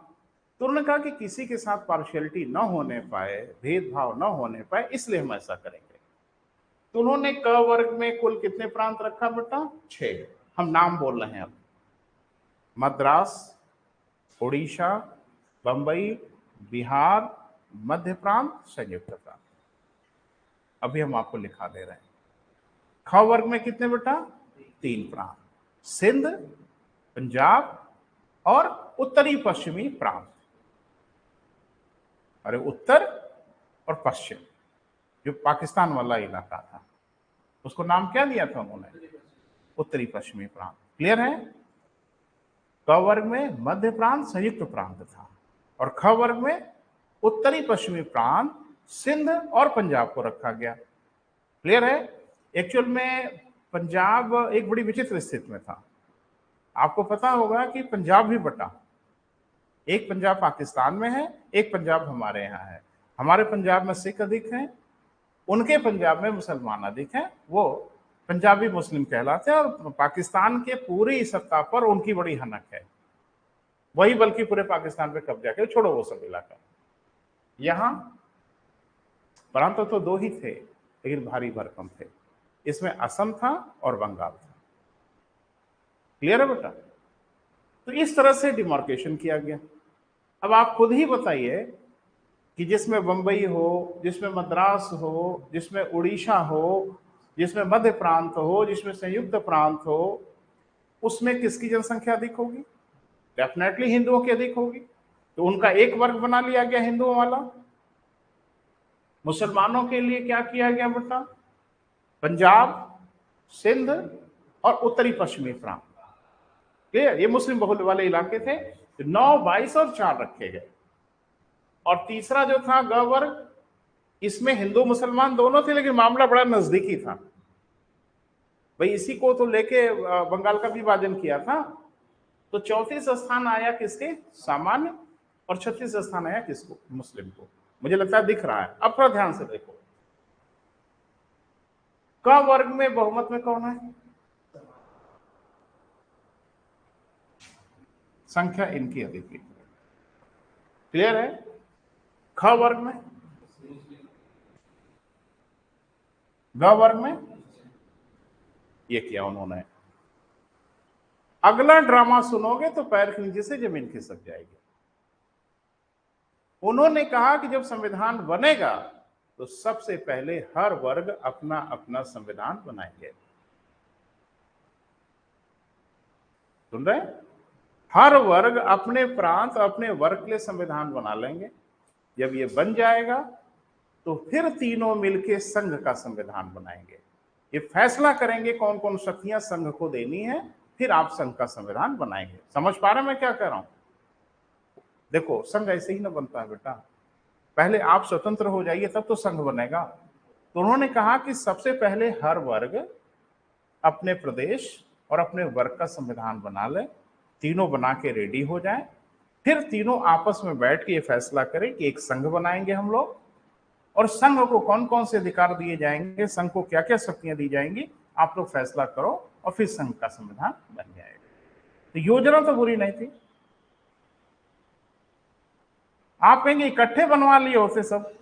तो उन्होंने कहा कि किसी के साथ पार्शियलिटी न होने पाए, भेदभाव न होने पाए, इसलिए हम ऐसा करेंगे। तो उन्होंने क वर्ग में कुल कितने प्रांत रखा बेटा? 6। हम नाम बोल रहे हैं अब। मद्रास, उड़ीसा, बंबई, बिहार, मध्य प्रांत, संयुक्त प्रांत। अभी हम आपको लिखा दे रहे हैं। ख वर्ग में कितने बेटा? 3 प्रांत, सिंध, पंजाब और उत्तरी पश्चिमी प्रांत। अरे उत्तर और पश्चिम, जो पाकिस्तान वाला इलाका था, उसको नाम क्या दिया था उन्होंने? उत्तरी पश्चिमी प्रांत। क्लियर है? क वर्ग में मध्य प्रांत, संयुक्त प्रांत था, और ख वर्ग में उत्तरी पश्चिमी प्रांत, सिंध और पंजाब को रखा गया। क्लियर है? एक्चुअल में पंजाब एक बड़ी विचित्र स्थिति में था। आपको पता होगा कि पंजाब भी बटा, एक पंजाब पाकिस्तान में है, एक पंजाब हमारे यहाँ है। हमारे पंजाब में सिख अधिक हैं, उनके पंजाब में मुसलमान अधिक हैं, वो पंजाबी मुस्लिम कहलाते हैं, और पाकिस्तान के पूरी सत्ता पर उनकी बड़ी हनक है। वही बल्कि पूरे पाकिस्तान पे कब्जा किया, छोड़ो वो सब इलाका। यहां प्रांत तो 2 ही थे, लेकिन भारी भरकम थे। इसमें असम था और बंगाल था। क्लियर है बेटा? तो इस तरह से डिमार्केशन किया गया। अब आप खुद ही बताइए कि जिसमें बंबई हो, जिसमें मद्रास हो, जिसमें उड़ीसा हो, जिसमें मध्य प्रांत हो, जिसमें संयुक्त प्रांत हो, उसमें किसकी जनसंख्या अधिक होगी? डेफिनेटली हिंदुओं की अधिक होगी। तो उनका एक वर्ग बना लिया गया हिंदुओं वाला। मुसलमानों के लिए क्या किया गया बेटा? पंजाब, सिंध और उत्तरी पश्चिमी प्रांत। क्लियर? ये मुस्लिम बहुल वाले इलाके थे। 9, 22 और 4 रखे गए। और तीसरा जो था ग वर्ग, इसमें हिंदू मुसलमान दोनों थे, लेकिन मामला बड़ा नजदीकी था। भाई इसी को तो लेके बंगाल का विभाजन किया था। तो 34 स्थान आया किसके? सामान्य, और 36 स्थान आया किसको? मुस्लिम को। मुझे लगता है दिख रहा है। अब थोड़ा ध्यान से देखो, क वर्ग में बहुमत में कौन है? संख्या इनकी अधिक है। क्लियर है? ख वर्ग में, ग वर्ग में ये किया उन्होंने। अगला ड्रामा सुनोगे तो पैर के नीचे से जमीन खिसक जाएगी। उन्होंने कहा कि जब संविधान बनेगा तो सबसे पहले हर वर्ग अपना अपना संविधान बनाएंगे। सुन रहे? हर वर्ग अपने प्रांत, अपने वर्ग के लिए संविधान बना लेंगे। जब ये बन जाएगा तो फिर तीनों मिलके संघ का संविधान बनाएंगे। ये फैसला करेंगे कौन कौन शक्तियां संघ को देनी है, फिर आप संघ का संविधान बनाएंगे। समझ पा रहे हैं मैं क्या कह रहा हूं? देखो, संघ ऐसे ही ना बनता है बेटा, पहले आप स्वतंत्र हो जाइए तब तो संघ बनेगा। तो उन्होंने कहा कि सबसे पहले हर वर्ग अपने प्रदेश और अपने वर्ग का संविधान बना ले, तीनों बना के रेडी हो जाए, फिर तीनों आपस में बैठ के ये फैसला करें कि एक संघ बनाएंगे हम लोग, और संघ को कौन कौन से अधिकार दिए जाएंगे, संघ को क्या क्या शक्तियां दी जाएंगी, आप लोग फैसला करो और फिर संघ का संविधान बन जाएगा। तो योजना तो बुरी नहीं थी। आप कहेंगे इकट्ठे बनवा लिए होते सब,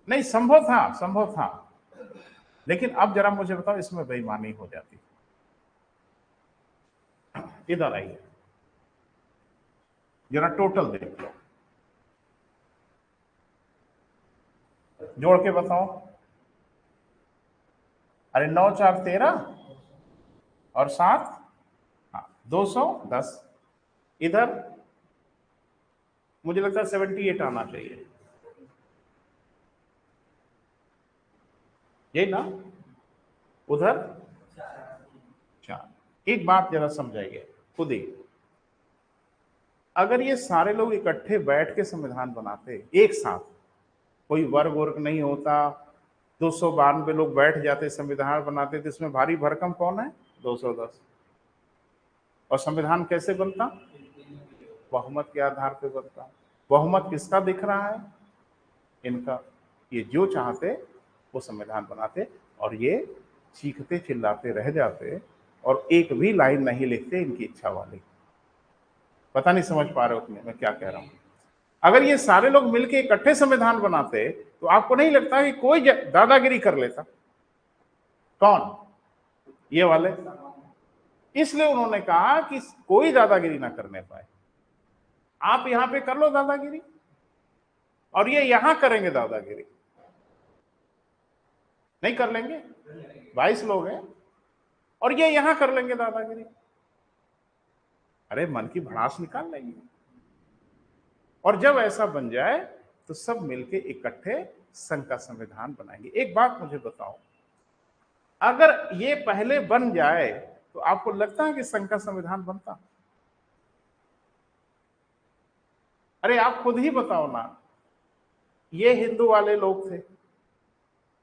नहीं, संभव था, संभव था। लेकिन अब जरा मुझे बताओ, इसमें बेईमानी हो जाती। इधर आइए, जरा टोटल देख लो, जोड़ के बताओ। अरे 9 4 13 और 7, हाँ 210। इधर मुझे लगता है 78 आना चाहिए, यही ना? उधर 4। एक बात जरा समझाइए खुद ही, अगर ये सारे लोग इकट्ठे बैठ के संविधान बनाते एक साथ, कोई वर्ग वर्ग नहीं होता, 292 लोग बैठ जाते संविधान बनाते, तो इसमें भारी भरकम कौन है? 210। और संविधान कैसे बनता? बहुमत के आधार पर बनता। बहुमत किसका दिख रहा है? इनका। ये जो चाहते वो संविधान बनाते, और ये चीखते चिल्लाते रह जाते और एक भी लाइन नहीं लिखते इनकी इच्छा वाली। पता नहीं समझ पा रहे हो मैं क्या कह रहा हूं? अगर ये सारे लोग मिलके इकट्ठे संविधान बनाते तो आपको नहीं लगता कि कोई दादागिरी कर लेता? कौन? ये वाले। इसलिए उन्होंने कहा कि कोई दादागिरी ना करने पाए। आप यहां पे कर लो दादागिरी, और ये यहां करेंगे दादागिरी, नहीं कर लेंगे? 22 लोग हैं और ये यहां कर लेंगे दादागिरी। अरे मन की भड़ास निकाल लेंगे। और जब ऐसा बन जाए तो सब मिलके इकट्ठे संघ का संविधान बनाएंगे। एक बात मुझे बताओ, अगर ये पहले बन जाए तो आपको लगता है कि संघ का संविधान बनता? अरे आप खुद ही बताओ ना, ये हिंदू वाले लोग थे,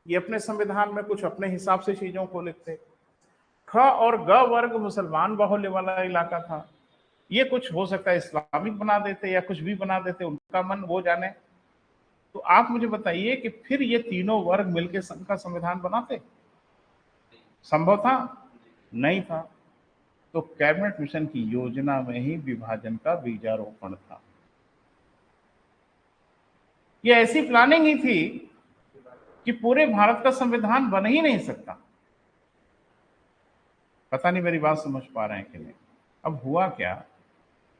ये अपने संविधान में कुछ अपने हिसाब से चीजों को लिखते। ख और ग वर्ग मुसलमान बाहुल्य वाला इलाका था, ये कुछ हो सकता है इस्लामिक बना देते या कुछ भी बना देते, उनका मन वो जाने। तो आप मुझे बताइए कि फिर ये तीनों वर्ग मिलकर संघ का संविधान बनाते? संभव था? नहीं था। तो कैबिनेट मिशन की योजना में ही विभाजन का बीजारोपण था। ये ऐसी प्लानिंग ही थी कि पूरे भारत का संविधान बन ही नहीं सकता। पता नहीं मेरी बात समझ पा रहे हैं कि नहीं? अब हुआ क्या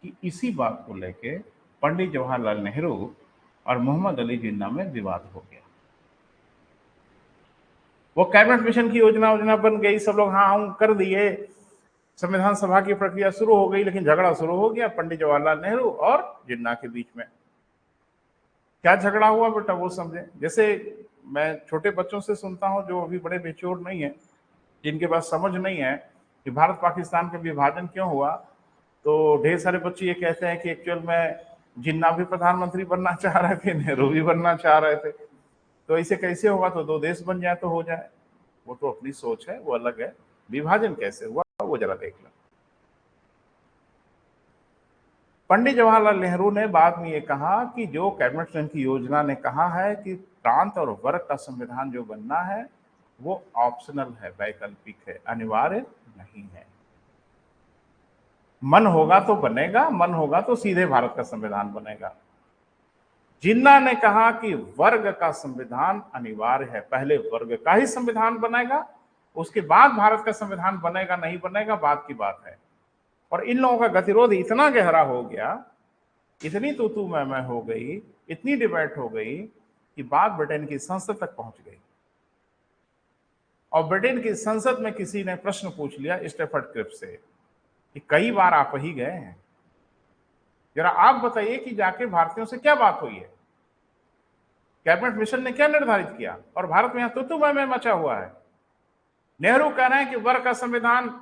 कि इसी बात को लेके पंडित जवाहरलाल नेहरू और मोहम्मद अली जिन्ना में विवाद हो गया। वो कैबिनेट मिशन की योजना बन गई, सब लोग हाँ हाँ कर दिए, संविधान सभा की प्रक्रिया शुरू हो गई, लेकिन झगड़ा शुरू हो गया पंडित जवाहरलाल नेहरू और जिन्ना के बीच में। क्या झगड़ा हुआ बेटा वो समझे। जैसे मैं छोटे बच्चों से सुनता हूँ जो अभी बड़े मेच्योर नहीं है, जिनके पास समझ नहीं है कि भारत पाकिस्तान का विभाजन क्यों हुआ, तो ढेर सारे बच्चे ये कहते हैं कि एक्चुअल में जिन्ना भी प्रधानमंत्री बनना चाह रहे थे, नेहरू भी बनना चाह रहे थे, तो ऐसे कैसे होगा, तो 2 देश बन जाए तो हो जाए। वो तो अपनी सोच है, वो अलग है। विभाजन कैसे हुआ वो जरा देख लो। पंडित जवाहरलाल नेहरू ने बाद में ये कहा कि जो कैबिनेट मिशन की योजना ने कहा है कि प्रांत और वर्ग का संविधान जो बनना है वो ऑप्शनल है, वैकल्पिक है, अनिवार्य नहीं है। मन होगा तो बनेगा, मन होगा तो सीधे भारत का संविधान बनेगा। जिन्ना ने कहा कि वर्ग का संविधान अनिवार्य है, पहले वर्ग का ही संविधान बनेगा, उसके बाद भारत का संविधान बनेगा नहीं बनेगा बात की बात है। और इन लोगों का गतिरोध इतना गहरा हो गया, इतनी तू मैं हो गई, इतनी डिबेट हो गई कि बात ब्रिटेन की संसद तक पहुंच गई। और ब्रिटेन की संसद में किसी ने प्रश्न पूछ लिया स्टेफर्ड क्रिप्स से कि कई बार आप ही गए हैं, जरा आप बताइए कि जाके भारतीयों से क्या बात हुई है, कैबिनेट मिशन ने क्या निर्धारित किया, और भारत में यहां तू मैं मचा हुआ है। नेहरू कह रहे हैं कि वर्ग का संविधान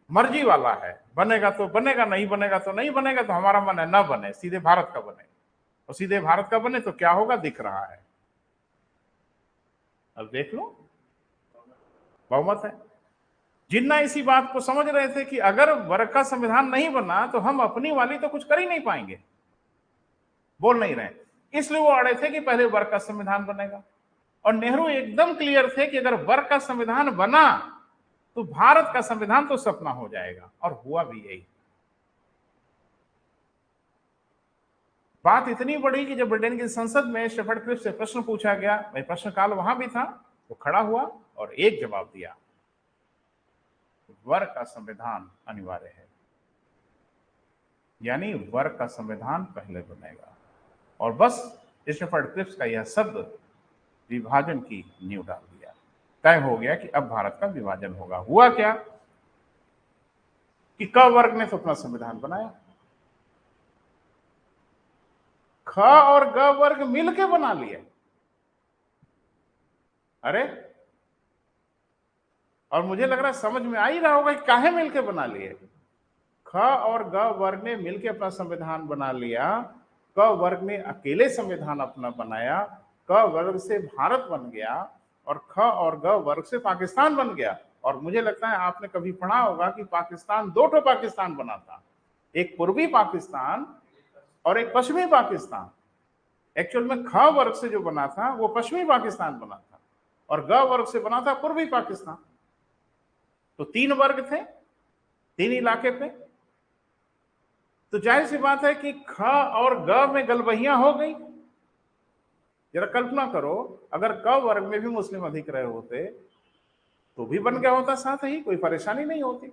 मर्जी वाला है, बनेगा तो बनेगा, नहीं बनेगा तो नहीं बनेगा, तो हमारा मन है न बने, सीधे भारत का बने। और सीधे भारत का बने तो क्या होगा दिख रहा है, अब देख लो, बहुमत है। जिन्ना इसी बात को समझ रहे थे कि अगर वर्ग का संविधान नहीं बना तो हम अपनी वाली तो कुछ कर ही नहीं पाएंगे, बोल नहीं रहे, इसलिए वो अड़े थे कि पहले वर्ग का संविधान बनेगा। और नेहरू एकदम क्लियर थे कि अगर वर्ग का संविधान बना तो भारत का संविधान तो सपना हो जाएगा, और हुआ भी यही। बात इतनी बड़ी कि जब ब्रिटेन की संसद में स्टेफर्ड क्रिप्स से प्रश्न पूछा गया, भाई प्रश्नकाल वहां भी था, वो खड़ा हुआ और एक जवाब दिया, वर्ग का संविधान अनिवार्य है, यानी वर्ग का संविधान पहले बनेगा। और बस स्टेफर्ड क्रिप्स का यह शब्द विभाजन की नींव डाल दिया, तय हो गया कि अब भारत का विभाजन होगा। हुआ क्या कि क वर्ग ने तो अपना संविधान बनाया, ख और ग वर्ग मिलके बना लिए। अरे, और मुझे लग रहा है समझ में आ ही रहा होगा कि काहे मिलके बना लिए। ख और ग वर्ग ने मिलके अपना संविधान बना लिया, क वर्ग ने अकेले संविधान अपना बनाया, क वर्ग से भारत बन गया और ख और ग वर्ग से पाकिस्तान बन गया। और मुझे लगता है आपने कभी पढ़ा होगा कि पाकिस्तान दो ठो पाकिस्तान बना था, एक पूर्वी पाकिस्तान और एक पश्चिमी पाकिस्तान। एक्चुअल में ख वर्ग से जो बना था वो पश्चिमी पाकिस्तान बना था और ग वर्ग से बना था पूर्वी पाकिस्तान। तो तीन वर्ग थे, तीन इलाके पे, तो जाहिर सी बात है कि ख और ग में गलबहियां हो गई। जरा कल्पना करो, अगर क वर्ग में भी मुस्लिम अधिक रहे होते तो भी बन गया होता साथ ही, कोई परेशानी नहीं होती।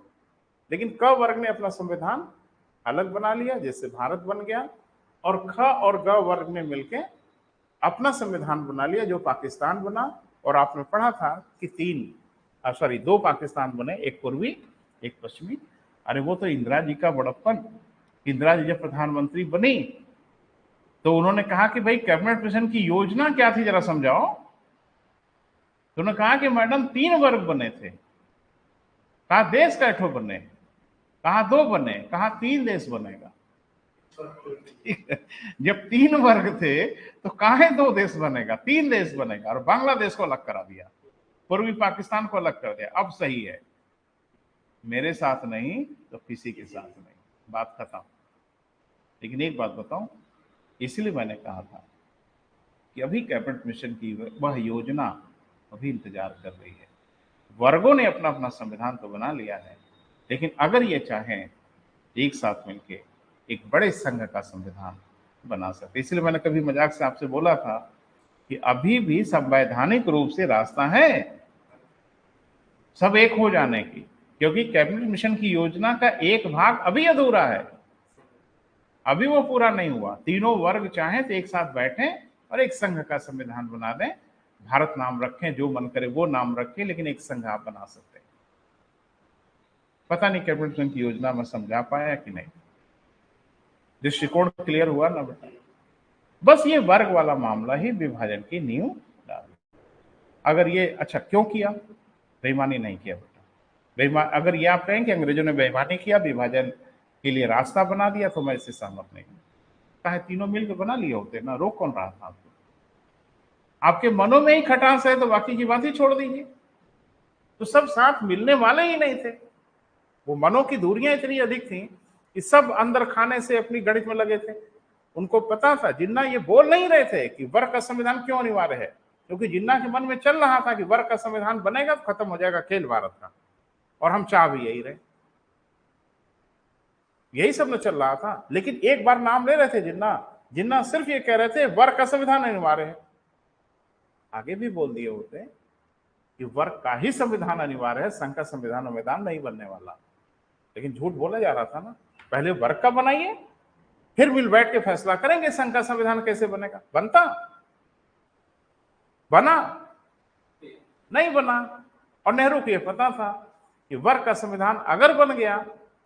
लेकिन क वर्ग ने अपना संविधान अलग बना लिया जिससे भारत बन गया, और ख और ग वर्ग ने मिलकर अपना संविधान बना लिया जो पाकिस्तान बना। और आपने पढ़ा था कि दो पाकिस्तान बने, एक पूर्वी एक पश्चिमी। अरे वो तो इंदिरा जी का बड़प्पन, इंदिरा जी जब प्रधानमंत्री बनी तो उन्होंने कहा कि भाई कैबिनेट मिशन की योजना क्या थी जरा समझाओ। तो उन्होंने कहा कि मैडम 3 वर्ग बने थे। कहा देश कैठो बने, कहा 2 बने, कहा 3 देश बनेगा। जब 3 वर्ग थे तो काहे 2 देश बनेगा, 3 देश बनेगा। और बांग्लादेश को अलग करा दिया, पूर्वी पाकिस्तान को अलग कर दिया। अब सही है, मेरे साथ नहीं तो किसी के साथ नहीं, बात खत्म। लेकिन एक बात बताऊं, इसलिए मैंने कहा था कि अभी कैबिनेट मिशन की वह योजना अभी इंतजार कर रही है। वर्गों ने अपना अपना संविधान तो बना लिया है, लेकिन अगर ये चाहें एक साथ मिलके एक बड़े संघ का संविधान बना सकते। इसलिए मैंने कभी मजाक से आपसे बोला था कि अभी भी संवैधानिक रूप से रास्ता है सब एक हो जाने की, क्योंकि कैबिनेट मिशन की योजना का एक भाग अभी अधूरा है, अभी वो पूरा नहीं हुआ। तीनों वर्ग चाहें तो एक साथ बैठें और एक संघ का संविधान बना दें, भारत नाम रखें, जो मन करे वो नाम रखें, लेकिन एक संघ आप बना सकते हैं। पता नहीं कैबिनेट मिशन की योजना में समझा पाया कि नहीं, दृष्टिकोण क्लियर हुआ ना बेटा। बस ये वर्ग वाला मामला ही विभाजन की नींव डाल। अगर ये अच्छा क्यों किया, बेईमानी नहीं किया बेटा। अगर ये आप कहें कि अंग्रेजों ने बेईमानी किया, विभाजन के लिए रास्ता बना दिया, तो मैं इससे सहमत नहीं हूं। चाहे तीनों मिलकर बना लिए होते ना, रोक कौन रहा था आपको। आपके मनों में ही खटास है तो बाकी की बात ही छोड़ दीजिए। तो सब साथ मिलने वाले ही नहीं थे, वो मनों की दूरियां इतनी अधिक थी ये सब अंदर खाने से अपनी गणित में लगे थे। उनको पता था, जिन्ना ये बोल नहीं रहे थे कि वर्ग का संविधान क्यों अनिवार्य है, क्योंकि जिन्ना के मन में चल रहा था कि वर्ग का संविधान बनेगा तो खत्म हो जाएगा खेल भारत का, और हम चाह भी यही रहे, यही सब में चल रहा था। लेकिन एक बार नाम ले रहे थे जिन्ना, जिन्ना सिर्फ ये कह रहे थे वर्ग का संविधान अनिवार्य है। आगे भी बोल दिए होते कि वर्ग का ही संविधान अनिवार्य है, संघ का संविधान नहीं बनने वाला। लेकिन झूठ बोला जा रहा था ना, पहले वर्ग का बनाइए, फिर मिल बैठ के फैसला करेंगे संघ का संविधान कैसे बनेगा। बनता? बना? नहीं बना। और नेहरू को यह पता था कि वर्ग का संविधान अगर बन गया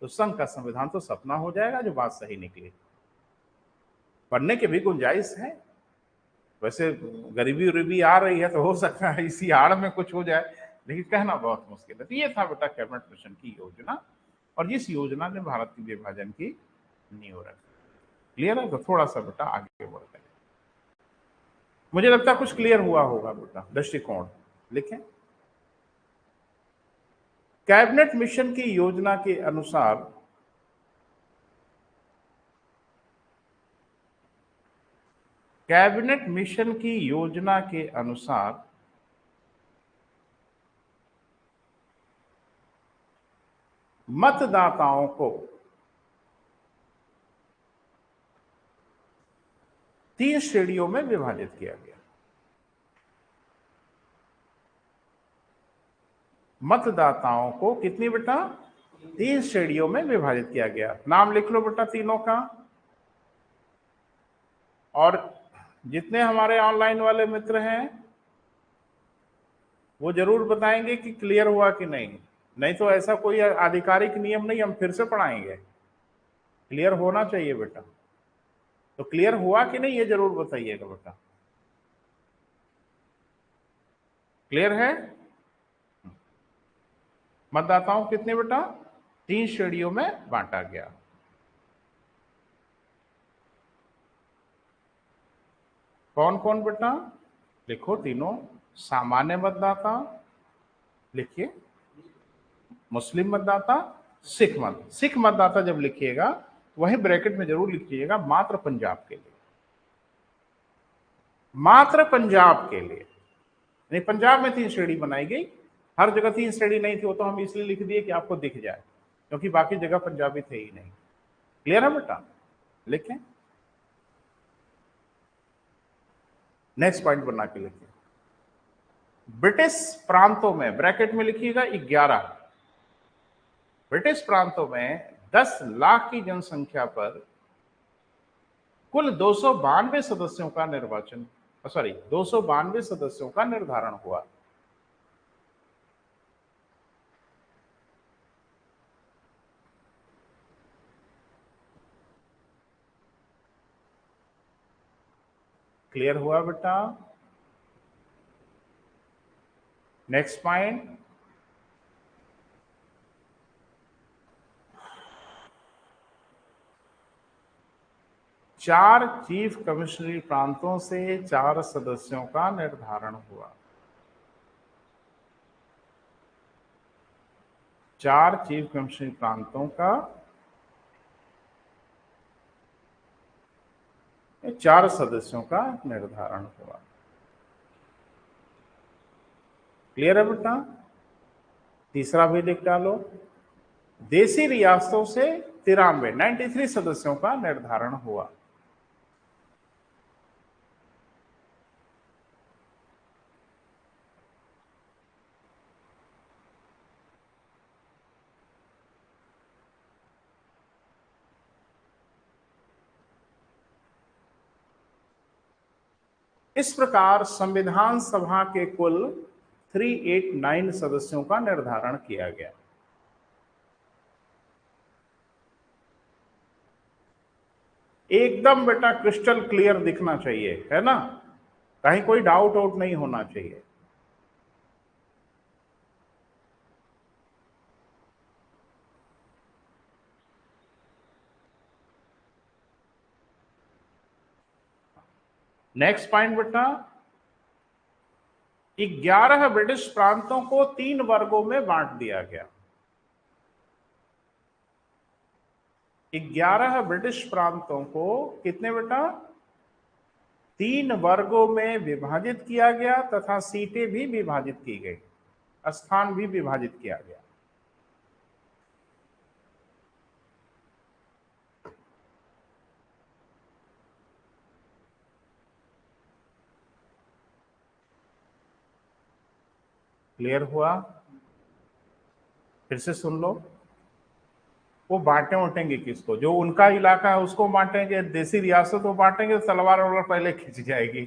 तो संघ का संविधान तो सपना हो जाएगा, जो बात सही निकली। बनने की भी गुंजाइश है। वैसे गरीबी उरीबी आ रही है तो हो सकता है इसी आड़ में कुछ हो जाए, लेकिन कहना बहुत मुश्किल है। तो ये था बेटा कैबिनेट मिशन की योजना, और इस योजना ने भारत के विभाजन की नींव रखी। क्लियर है? तो थोड़ा सा बेटा आगे बढ़ते हैं। मुझे लगता है कुछ क्लियर हुआ होगा बेटा। दृष्टिकोण लिखें। कैबिनेट मिशन की योजना के अनुसार कैबिनेट मिशन की योजना के अनुसार मतदाताओं को 3 श्रेणियों में विभाजित किया गया। मतदाताओं को कितनी बेटा? 3 श्रेणियों में विभाजित किया गया। नाम लिख लो बेटा तीनों का, और जितने हमारे ऑनलाइन वाले मित्र हैं वो जरूर बताएंगे कि क्लियर हुआ कि नहीं। नहीं तो ऐसा कोई आधिकारिक नियम नहीं, हम फिर से पढ़ाएंगे। क्लियर होना चाहिए बेटा। तो क्लियर हुआ कि नहीं ये जरूर बताइएगा बेटा। क्लियर है? मतदाताओं कितने बेटा? 3 श्रेणियों में बांटा गया। कौन कौन बेटा? लिखो तीनों। सामान्य मतदाता, लिखिए। मुस्लिम मतदाता, सिख मतदाता जब लिखिएगा वही ब्रैकेट में जरूर लिखिएगा मात्र पंजाब के लिए, मात्र पंजाब के लिए। नहीं, पंजाब में 3 श्रेणी बनाई गई, हर जगह 3 श्रेणी नहीं थी, वो तो हम इसलिए लिख दिए कि आपको दिख जाए, क्योंकि बाकी जगह पंजाबी थे ही नहीं। क्लियर है बेटा? लिखें। नेक्स्ट पॉइंट बना के लिखिए। ब्रिटिश प्रांतों में, ब्रैकेट में लिखिएगा 11, ब्रिटिश प्रांतों में 10 लाख की जनसंख्या पर कुल 292 सदस्यों का निर्वाचन, 292 सदस्यों का निर्धारण हुआ। क्लियर हुआ बेटा? नेक्स्ट पॉइंट, चार चीफ कमिश्नरी प्रांतों से 4 सदस्यों का निर्धारण हुआ। 4 चीफ कमिश्नरी प्रांतों का 4 सदस्यों का निर्धारण हुआ। क्लियर है बेटा? तीसरा भी लिख डालो। देसी रियासतों से 93 सदस्यों का निर्धारण हुआ। इस प्रकार संविधान सभा के कुल 389 सदस्यों का निर्धारण किया गया। एकदम बेटा क्रिस्टल क्लियर दिखना चाहिए, है ना? कहीं कोई डाउट आउट नहीं होना चाहिए। नेक्स्ट पॉइंट बेटा, 11 ब्रिटिश प्रांतों को 3 वर्गों में बांट दिया गया। 11 ब्रिटिश प्रांतों को कितने बेटा 3 वर्गों में विभाजित किया गया तथा सीटें भी विभाजित की गई, स्थान भी विभाजित किया गया। क्लियर हुआ? फिर से सुन लो। वो बांटे उठेंगे किसको? जो उनका इलाका है उसको बांटेंगे, देसी रियासत को बांटेंगे तो तलवार वलवार पहले खिंच जाएगी।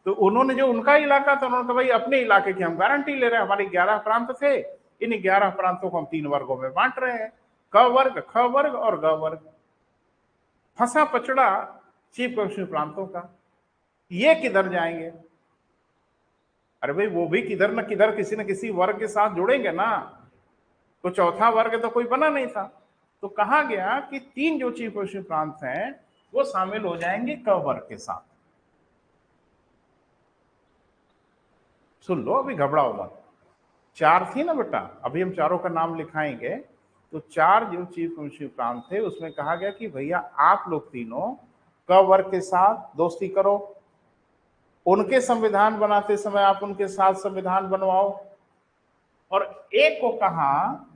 तो उन्होंने जो उनका इलाका था उन्होंने कहा भाई अपने इलाके की हम गारंटी ले रहे हैं, हमारे 11 प्रांत थे, इन 11 प्रांतों को हम 3 वर्गों में बांट रहे हैं, क वर्ग, ख वर्ग और ग वर्ग। फंसा पचड़ा चीफ कमिश्नर प्रांतों का, ये किधर जाएंगे? अरे भाई वो भी किधर न किधर किसी न किसी वर्ग के साथ जुड़ेंगे ना, तो चौथा वर्ग तो कोई बना नहीं था। तो कहा गया कि 3 जो चीफ कमिश्नर प्रांत हैं वो शामिल हो जाएंगे क वर्ग के साथ। सुन लो, अभी घबराओ मत। 4 थी ना बेटा, अभी हम चारों का नाम लिखाएंगे। तो 4 जो चीफ कमिश्नर प्रांत थे उसमें कहा गया कि भैया आप लोग तीनों क वर्ग के साथ दोस्ती करो, उनके संविधान बनाते समय आप उनके साथ संविधान बनवाओ। और एक को कहा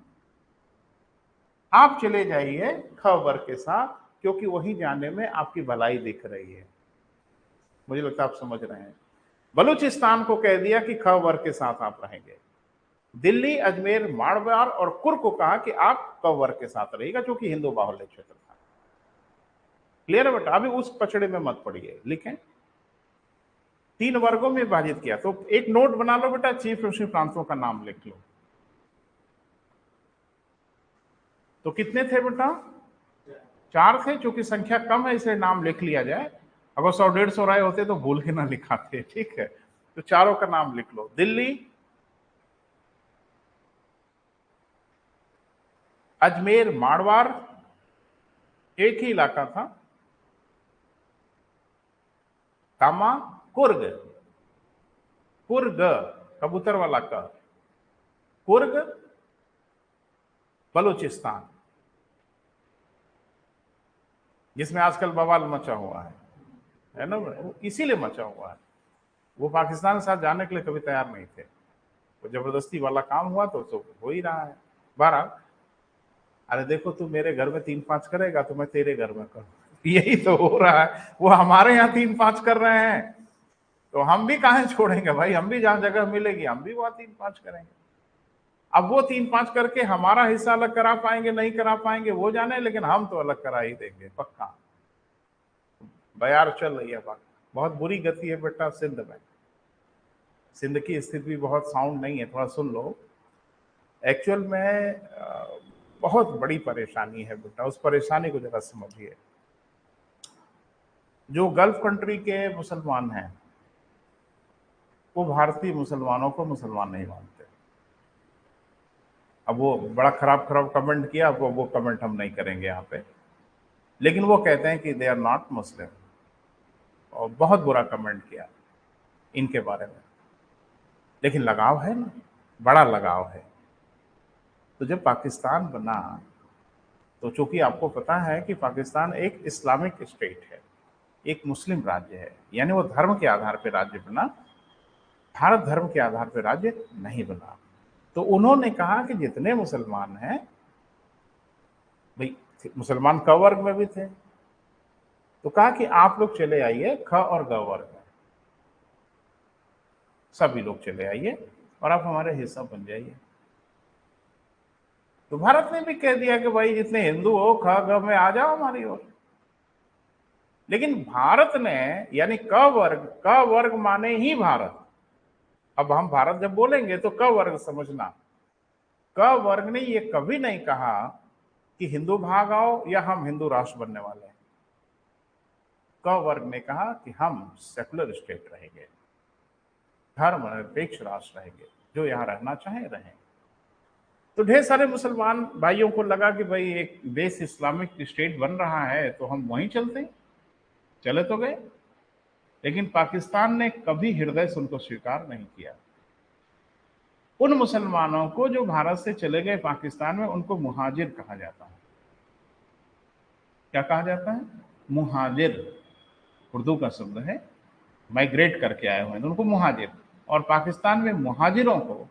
आप चले जाइए ख वर्ग के साथ, क्योंकि वहीं जाने में आपकी भलाई दिख रही है। मुझे लगता है आप समझ रहे हैं। बलूचिस्तान को कह दिया कि ख वर्ग के साथ आप रहेंगे। दिल्ली, अजमेर, मारवाड़ और कुर्ग को कहा कि आप क वर्ग के साथ रहिएगा, जो कि हिंदू बाहुल्य क्षेत्र था। क्लियर है बेटा? अभी उस पचड़े में मत पड़िए, लिखें। 3 वर्गों में विभाजित किया। तो एक नोट बना लो बेटा, चीफ कमिश्नर प्रांतों का नाम लिख लो। तो कितने थे बेटा? 4 थे। चूंकि संख्या कम है इसलिए नाम लिख लिया जाए, अगर 100-150 रहे होते तो भूल के ना लिखाते। ठीक है, तो चारों का नाम लिख लो। दिल्ली, अजमेर, मारवाड़ एक ही इलाका था, कामा, कुर्ग, कुर्ग कबूतर वाला का, कुर्ग बलूचिस्तान, जिसमें आजकल बवाल मचा हुआ है ना, इसीलिए मचा हुआ है। वो पाकिस्तान के साथ जाने के लिए कभी तैयार नहीं थे, वो जबरदस्ती वाला काम हुआ तो हो ही रहा है। 12, अरे देखो तू मेरे घर में 3-5 करेगा तो मैं तेरे घर में करूँ, यही तो हो रहा है। वो हमारे यहाँ 3-5 कर रहे हैं तो हम भी कहाँ छोड़ेंगे भाई, हम भी जहां जगह मिलेगी हम भी वहां 3-5 करेंगे। अब वो 3-5 करके हमारा हिस्सा अलग करा पाएंगे नहीं करा पाएंगे वो जाने, लेकिन हम तो अलग करा ही देंगे पक्का। बयार चल रही है बात, बहुत बुरी गति है बेटा सिंध में। सिंध की स्थिति भी बहुत साउंड नहीं है, थोड़ा सुन लो। एक्चुअल में बहुत बड़ी परेशानी है बेटा, उस परेशानी को जरा समझिए। जो गल्फ कंट्री के मुसलमान हैं वो भारतीय मुसलमानों को मुसलमान नहीं मानते। अब वो बड़ा खराब खराब कमेंट किया, वो कमेंट हम नहीं करेंगे यहाँ पे, लेकिन वो कहते हैं कि दे आर नॉट मुस्लिम, और बहुत बुरा कमेंट किया इनके बारे में। लेकिन लगाव है ना, बड़ा लगाव है। तो जब पाकिस्तान बना तो चूंकि आपको पता है कि पाकिस्तान एक इस्लामिक स्टेट है, एक मुस्लिम राज्य है, यानी वो धर्म के आधार पर राज्य बना, भारत धर्म के आधार पर राज्य नहीं बना। तो उन्होंने कहा कि जितने मुसलमान हैं, भाई मुसलमान क वर्ग में भी थे, तो कहा कि आप लोग चले आइए ख और ग वर्ग में, सभी लोग चले आइए और आप हमारे हिस्सा बन जाइए। तो भारत ने भी कह दिया कि भाई जितने हिंदू हो ख ग में आ जाओ हमारी ओर। लेकिन भारत ने, यानी क वर्ग माने ही भारत। अब हम भारत जब बोलेंगे तो क वर्ग समझना। क वर्ग ने ये कभी नहीं कहा कि हिंदू भाग आओ या हम हिंदू राष्ट्र बनने वाले हैं। क वर्ग ने कहा कि हम सेकुलर स्टेट रहेंगे, धर्मनिरपेक्ष राष्ट्र रहेंगे, जो यहां रहना चाहे रहें। तो ढेर सारे मुसलमान भाइयों को लगा कि भाई एक देश इस्लामिक स्टेट बन रहा है तो हम वहीं चलते हैं। चले तो गए, लेकिन पाकिस्तान ने कभी हृदय से उनको स्वीकार नहीं किया। उन मुसलमानों को जो भारत से चले गए पाकिस्तान में, उनको मुहाजिर कहा जाता है। क्या कहा जाता है? मुहाजिर, उर्दू का शब्द है, माइग्रेट करके आए हुए हैं तो उनको मुहाजिर। और पाकिस्तान में मुहाजिरों को,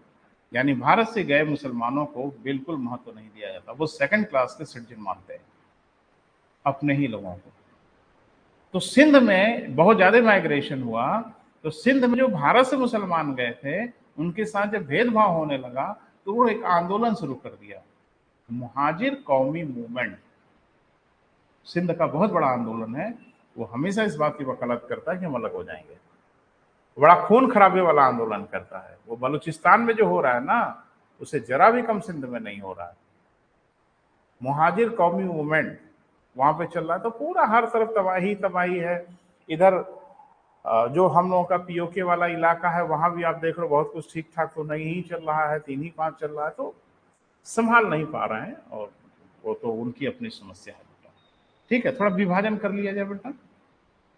यानी भारत से गए मुसलमानों को बिल्कुल महत्व नहीं दिया जाता, वो सेकंड क्लास के सिटीजन मानते हैं अपने ही लोगों को। तो सिंध में बहुत ज्यादा माइग्रेशन हुआ, तो सिंध में जो भारत से मुसलमान गए थे उनके साथ जब भेदभाव होने लगा तो वो एक आंदोलन शुरू कर दिया, मुहाजिर कौमी मूवमेंट। सिंध का बहुत बड़ा आंदोलन है, वो हमेशा इस बात की वकालत करता है कि हम अलग हो जाएंगे। बड़ा खून खराबे वाला आंदोलन करता है। वो बलूचिस्तान में जो हो रहा है ना, उसे जरा भी कम सिंध में नहीं हो रहा है। मुहाजिर कौमी मूवमेंट वहां पे चल रहा है, तो पूरा हर तरफ तबाही तबाही है। इधर जो हम लोगों का पीओके वाला इलाका है वहां भी आप देख रहे हो बहुत कुछ ठीक ठाक तो नहीं ही चल रहा है, 3 ही 5 चल रहा है, तो संभाल नहीं पा रहे हैं। और वो तो उनकी अपनी समस्या है बेटा। ठीक है, थोड़ा विभाजन कर लिया जाए बेटा,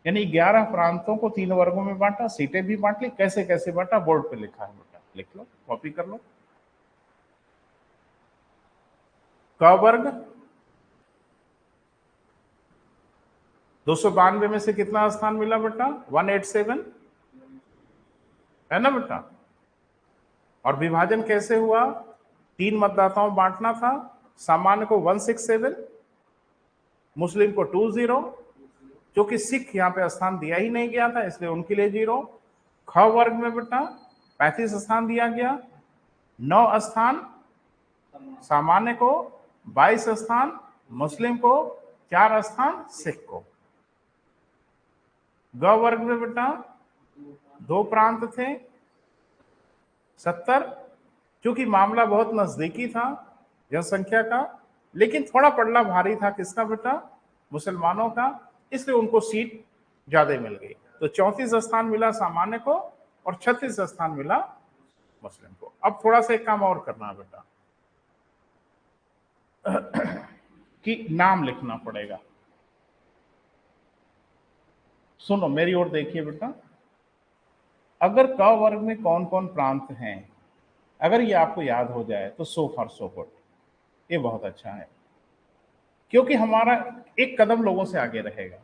यानी 11 प्रांतों को 3 वर्गों में बांटा, सीटें भी बांट ली। कैसे कैसे बांटा बोर्ड पे लिखा है बेटा, लिख लो, कॉपी कर लो। क वर्ग 292 में से कितना स्थान मिला बेटा? 187 है ना बेटा। और विभाजन कैसे हुआ? 3 मतदाताओं बांटना था, सामान्य को 167, मुस्लिम को 20, क्योंकि सिख यहाँ पे स्थान दिया ही नहीं गया था इसलिए उनके लिए 0। ख वर्ग में बेटा 35 स्थान दिया गया, 9 स्थान सामान्य को, 22 स्थान मुस्लिम को, 4 स्थान सिख को। ग वर्ग में बेटा 2 प्रांत थे, 70, क्योंकि मामला बहुत नजदीकी था जनसंख्या का, लेकिन थोड़ा पड़ला भारी था किसका बेटा? मुसलमानों का, इसलिए उनको सीट ज्यादा मिल गई। तो 34 स्थान मिला सामान्य को और 36 स्थान मिला मुस्लिम को। अब थोड़ा सा एक काम और करना बेटा कि नाम लिखना पड़ेगा। सुनो मेरी ओर देखिए बेटा, अगर क वर्ग में कौन कौन प्रांत हैं, अगर ये आपको याद हो जाए तो सो फॉर सो गुड, ये बहुत अच्छा है, क्योंकि हमारा एक कदम लोगों से आगे रहेगा।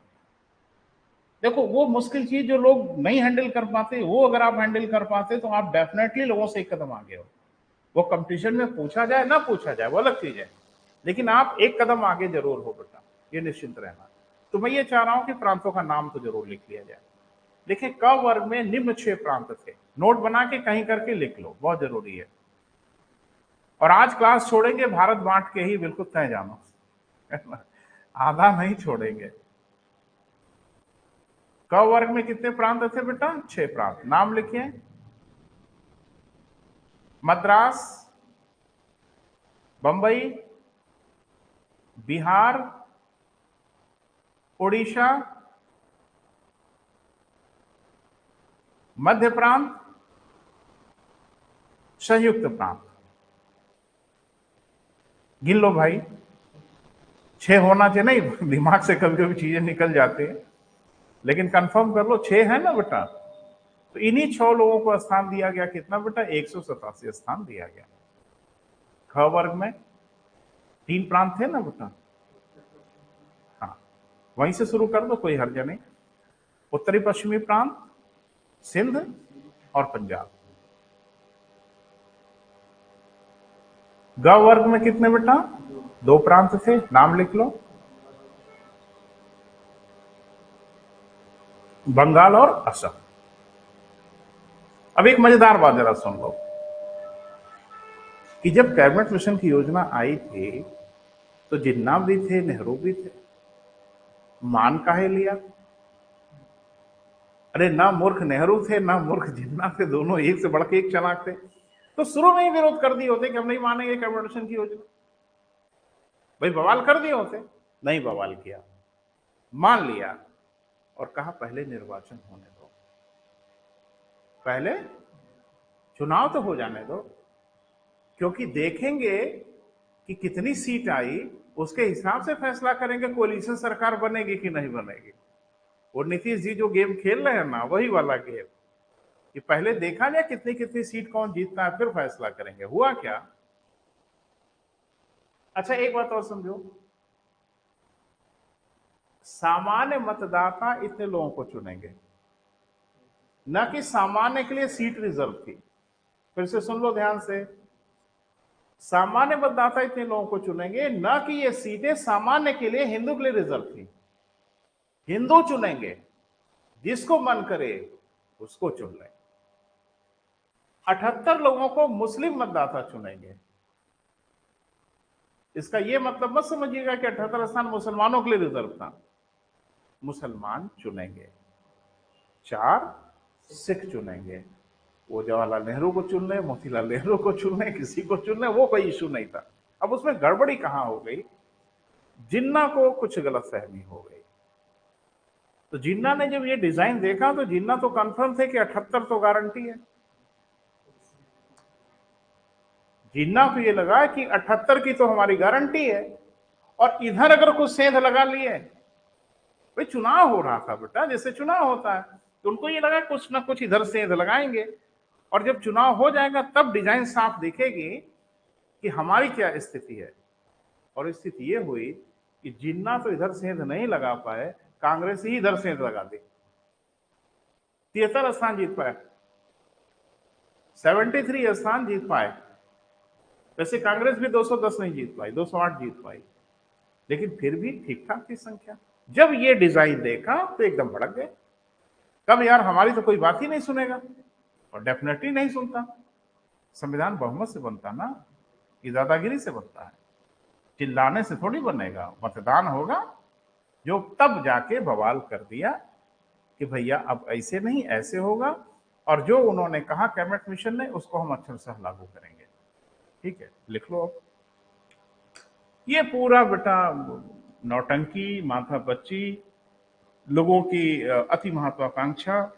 देखो वो मुश्किल चीज जो लोग नहीं हैंडल कर पाते, वो अगर आप हैंडल कर पाते तो आप डेफिनेटली लोगों से एक कदम आगे हो। वो कंपटीशन में पूछा जाए ना पूछा जाए वो अलग चीज है, लेकिन आप एक कदम आगे जरूर हो बेटा, ये निश्चिंत रहना। तो मैं ये चाह रहा हूं कि प्रांतों का नाम तो जरूर लिख लिया जाए। देखिए क वर्ग में निम्न 6 प्रांत थे, नोट बना के कहीं करके लिख लो, बहुत जरूरी है। और आज क्लास छोड़ेंगे भारत बांट के ही, बिल्कुल तय जानो आधा नहीं छोड़ेंगे। क वर्ग में कितने प्रांत थे बेटा? 6 प्रांत। नाम लिखिए, मद्रास, बंबई, बिहार, उड़ीसा, मध्य प्रांत, संयुक्त प्रांत। गिन लो भाई, 6 होना चाहिए, नहीं दिमाग से कभी कभी चीजें निकल जाती है, लेकिन कंफर्म कर लो 6 है ना बेटा। तो इन्हीं 6 लोगों को स्थान दिया गया, कितना बेटा? 187 स्थान दिया गया। ख वर्ग में 3 प्रांत थे ना बेटा, हाँ वहीं से शुरू कर दो, कोई हर्ज नहीं। उत्तरी पश्चिमी प्रांत, सिंध और पंजाब। ग वर्ग में कितने बेटा? 2 प्रांत थे, नाम लिख लो, बंगाल और असम। अब एक मजेदार बात जरा सुन लो कि जब कैबिनेट मिशन की योजना आई थी तो जिन्ना भी थे, नेहरू भी थे, मान काहे लिया? अरे ना मूर्ख नेहरू थे ना मूर्ख जिन्ना थे, दोनों एक से बढ़ के एक चालाक थे। तो शुरू में ही विरोध कर दिए होते कि हम नहीं मानेंगे कैबिनेट मिशन की योजना, भाई बवाल कर दिए होते। नहीं बवाल किया, मान लिया और कहा पहले निर्वाचन होने दो, पहले चुनाव तो हो जाने दो, क्योंकि देखेंगे कि कितनी सीट आई, उसके हिसाब से फैसला करेंगे कोalition सरकार बनेगी कि नहीं बनेगी। और नीतीश जी जो गेम खेल रहे हैं ना, वही वाला गेम कि पहले देखा जाए कितनी कितनी सीट कौन जीतता है, फिर फैसला करेंगे। हुआ क्या? अच्छा एक बात और समझो, सामान्य मतदाता इतने लोगों को चुनेंगे, न कि सामान्य के लिए सीट रिजर्व थी। फिर से सुन लो ध्यान से, सामान्य मतदाता इतने लोगों को चुनेंगे, न कि ये सीटें सामान्य के लिए हिंदू के लिए रिजर्व थी। हिंदू चुनेंगे, जिसको मन करे उसको चुन लें। 78 लोगों को मुस्लिम मतदाता चुनेंगे। इसका यह मतलब मत समझिएगा कि 78 स्थान मुसलमानों के लिए रिजर्व था। मुसलमान चुनेंगे, 4 सिख चुनेंगे। वो जवाहरलाल नेहरू को चुन ले, मोतीलाल नेहरू को चुन ले, किसी को चुन ले, वो कोई इशू नहीं था। अब उसमें गड़बड़ी कहां हो गई, जिन्ना को कुछ गलतफहमी हो गई। तो जिन्ना ने जब ये डिजाइन देखा तो जिन्ना तो कंफर्म थे कि 78 तो गारंटी है। जिन्ना को ये लगा कि 78 की तो हमारी गारंटी है, और इधर अगर कुछ सेंध लगा लिए, भाई चुनाव हो रहा था बेटा, जैसे चुनाव होता है, तो उनको ये लगा कुछ ना कुछ इधर सेंध लगाएंगे, और जब चुनाव हो जाएगा तब डिजाइन साफ दिखेगी कि हमारी क्या स्थिति है। और स्थिति ये हुई कि जिन्ना तो इधर सेंध नहीं लगा पाए, कांग्रेस ही इधर सेंध लगा दी, 73 स्थान जीत पाए, 73 स्थान जीत पाए। वैसे कांग्रेस भी 210 नहीं जीत पाई, 208 जीत पाई, लेकिन फिर भी ठीक ठाक थी संख्या। जब ये डिजाइन देखा तो एकदम भड़क गए, कब यार हमारी तो कोई बात ही नहीं सुनेगा, और डेफिनेटली नहीं सुनता। संविधान बहुमत से बनता ना, ये दादागिरी से बनता है, चिल्लाने से थोड़ी बनेगा। मतदान होगा, जो तब जाके बवाल कर दिया कि भैया अब ऐसे नहीं ऐसे होगा, और जो उन्होंने कहा कैबिनेट मिशन ने उसको हम अक्षरशः लागू करेंगे। ठीक है, लिख लो। अब ये पूरा बेटा नौटंकी, माथा बच्ची, लोगों की अति महत्वाकांक्षा,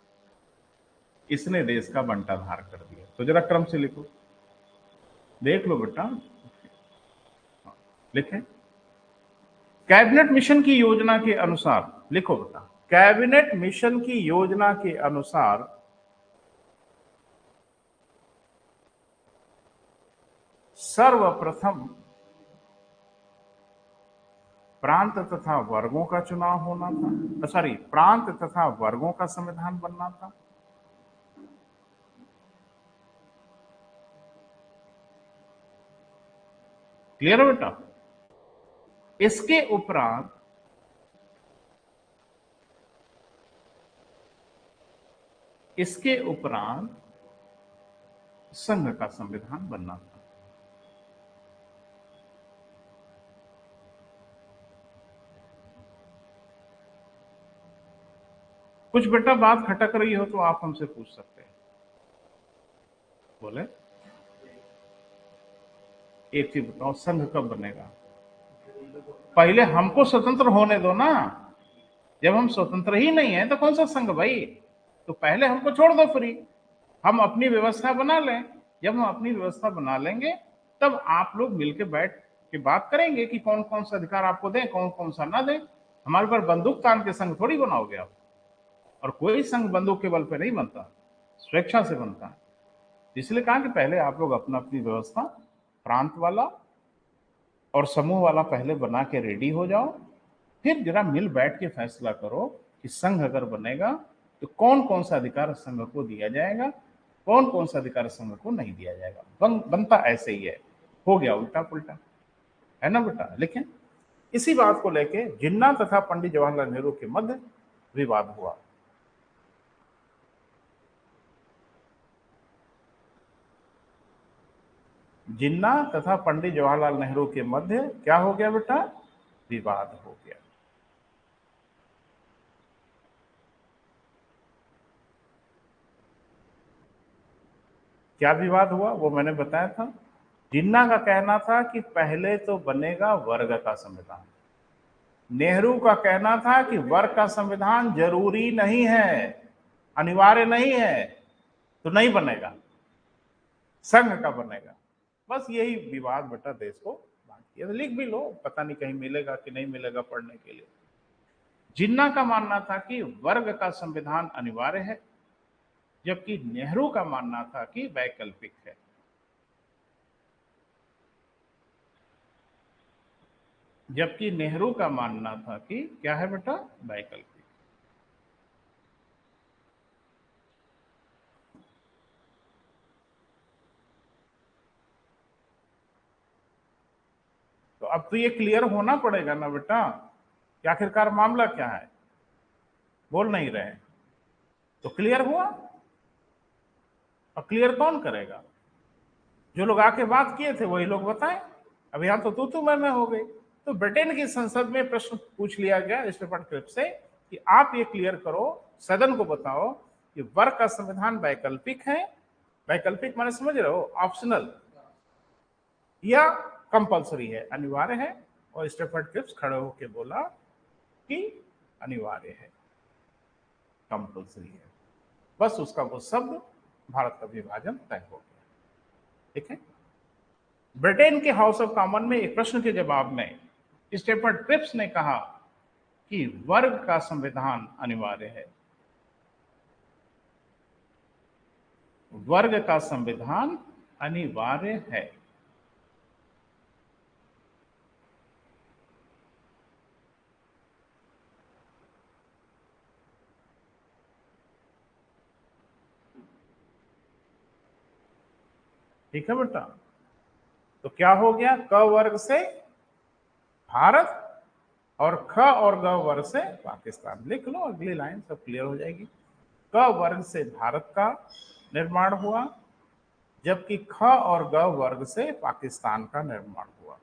इसने देश का बंटाधार कर दिया। तो जरा क्रम से लिखो, देख लो बेटा, लिखें। कैबिनेट मिशन की योजना के अनुसार, लिखो बेटा, कैबिनेट मिशन की योजना के अनुसार सर्वप्रथम प्रांत तथा वर्गों का चुनाव होना था, सॉरी, प्रांत तथा वर्गों का संविधान बनना था। क्लियर है बेटा? इसके उपरांत संघ का संविधान बनना था। कुछ बेटा बात खटक रही हो तो आप हमसे पूछ सकते हैं, बोले। एक चीज बताओ, संघ कब बनेगा? पहले हमको स्वतंत्र होने दो ना। जब हम स्वतंत्र ही नहीं है तो कौन सा संघ भाई? तो पहले हमको छोड़ दो फ्री, हम अपनी व्यवस्था बना लें। जब हम अपनी व्यवस्था बना लेंगे तब आप लोग मिलकर बैठ के बात करेंगे कि कौन कौन सा अधिकार आपको दें, कौन कौन सा ना दें। हमारे पर बंदूक तान के संघ थोड़ी बनाओगे आप। और कोई संघ बंदूक के बल पे नहीं बनता, स्वेच्छा से बनता है। इसलिए कहा कि पहले आप लोग अपना अपनी व्यवस्था, प्रांत वाला और समूह वाला पहले बना के रेडी हो जाओ, फिर जरा मिल बैठ के फैसला करो कि संघ अगर बनेगा तो कौन कौन सा अधिकार संघ को दिया जाएगा, कौन कौन सा अधिकार संघ को नहीं दिया जाएगा। बनता ऐसे ही है, हो गया उल्टा पुल्टा, है ना बेटा? लेकिन इसी बात को लेके जिन्ना तथा पंडित जवाहरलाल नेहरू के मध्य विवाद हुआ। जिन्ना तथा पंडित जवाहरलाल नेहरू के मध्य क्या हो गया बेटा? विवाद हो गया। क्या विवाद हुआ वो मैंने बताया था। जिन्ना का कहना था कि पहले तो बनेगा वर्ग का संविधान, नेहरू का कहना था कि वर्ग का संविधान जरूरी नहीं है, अनिवार्य नहीं है, तो नहीं बनेगा, संघ का बनेगा। बस यही विवाद बेटा देश को बांट दिया। लिख भी लो, पता नहीं कहीं मिलेगा कि नहीं मिलेगा पढ़ने के लिए। जिन्ना का मानना था कि वर्ग का संविधान अनिवार्य है, जबकि नेहरू का मानना था कि वैकल्पिक है। जबकि नेहरू का मानना था कि क्या है बेटा, वैकल्पिक। तो अब तो ये क्लियर होना पड़ेगा ना बेटा कि आखिरकार मामला क्या है। बोल नहीं रहे, तो क्लियर हुआ। और क्लियर कौन करेगा? जो लोग आके बात किए थे वही लोग बताएं। अब यहां तो तू मैं हो गई। तो ब्रिटेन की संसद में प्रश्न पूछ लिया गया स्टेफन क्रिप्प से कि आप ये क्लियर करो, सदन को बताओ कि वर्ग का संविधान वैकल्पिक है, वैकल्पिक माने समझ रहे हो, ऑप्शनल, या कंपल्सरी है, अनिवार्य है। और स्टेफन क्रिप्स खड़े होकर बोला कि अनिवार्य है, कंपल्सरी है। बस उसका वो शब्द, भारत का विभाजन तय हो गया। ठीक है। ब्रिटेन के हाउस ऑफ कॉमन में एक प्रश्न के जवाब में स्टेफन क्रिप्स ने कहा कि वर्ग का संविधान अनिवार्य है, वर्ग का संविधान अनिवार्य है। ठीक है बेटा। तो क्या हो गया, क वर्ग से भारत और ख और ग वर्ग से पाकिस्तान। लिख लो, अगली लाइन सब क्लियर हो जाएगी। क वर्ग से भारत का निर्माण हुआ, जबकि ख और ग वर्ग से पाकिस्तान का निर्माण हुआ।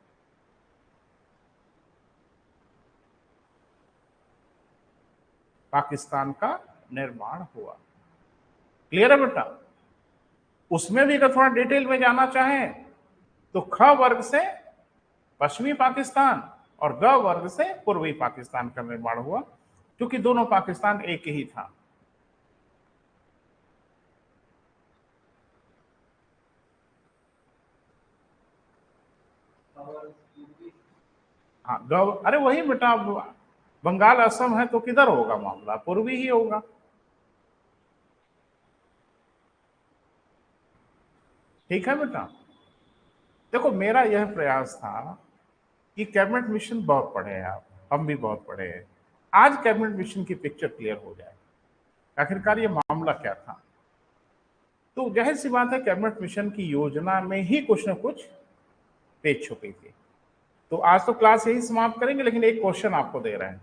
पाकिस्तान का निर्माण हुआ। क्लियर है बेटा? उसमें भी अगर थोड़ा डिटेल में जाना चाहें तो ख वर्ग से पश्चिमी पाकिस्तान और ग वर्ग से पूर्वी पाकिस्तान का निर्माण हुआ, क्योंकि दोनों पाकिस्तान एक ही था। हाँ, अरे वही बेटा, बंगाल असम है तो किधर होगा मामला, पूर्वी ही होगा। ठीक है बेटा। देखो, मेरा यह प्रयास था कि कैबिनेट मिशन बहुत पढ़े हैं आप, हम भी बहुत पढ़े हैं, आज कैबिनेट मिशन की पिक्चर क्लियर हो जाए आखिरकार ये मामला क्या था। तो जाहिर सी बात है, कैबिनेट मिशन की योजना में ही कुछ ना कुछ पेच छुपी थी। तो आज तो क्लास यही समाप्त करेंगे, लेकिन एक क्वेश्चन आपको दे रहे हैं।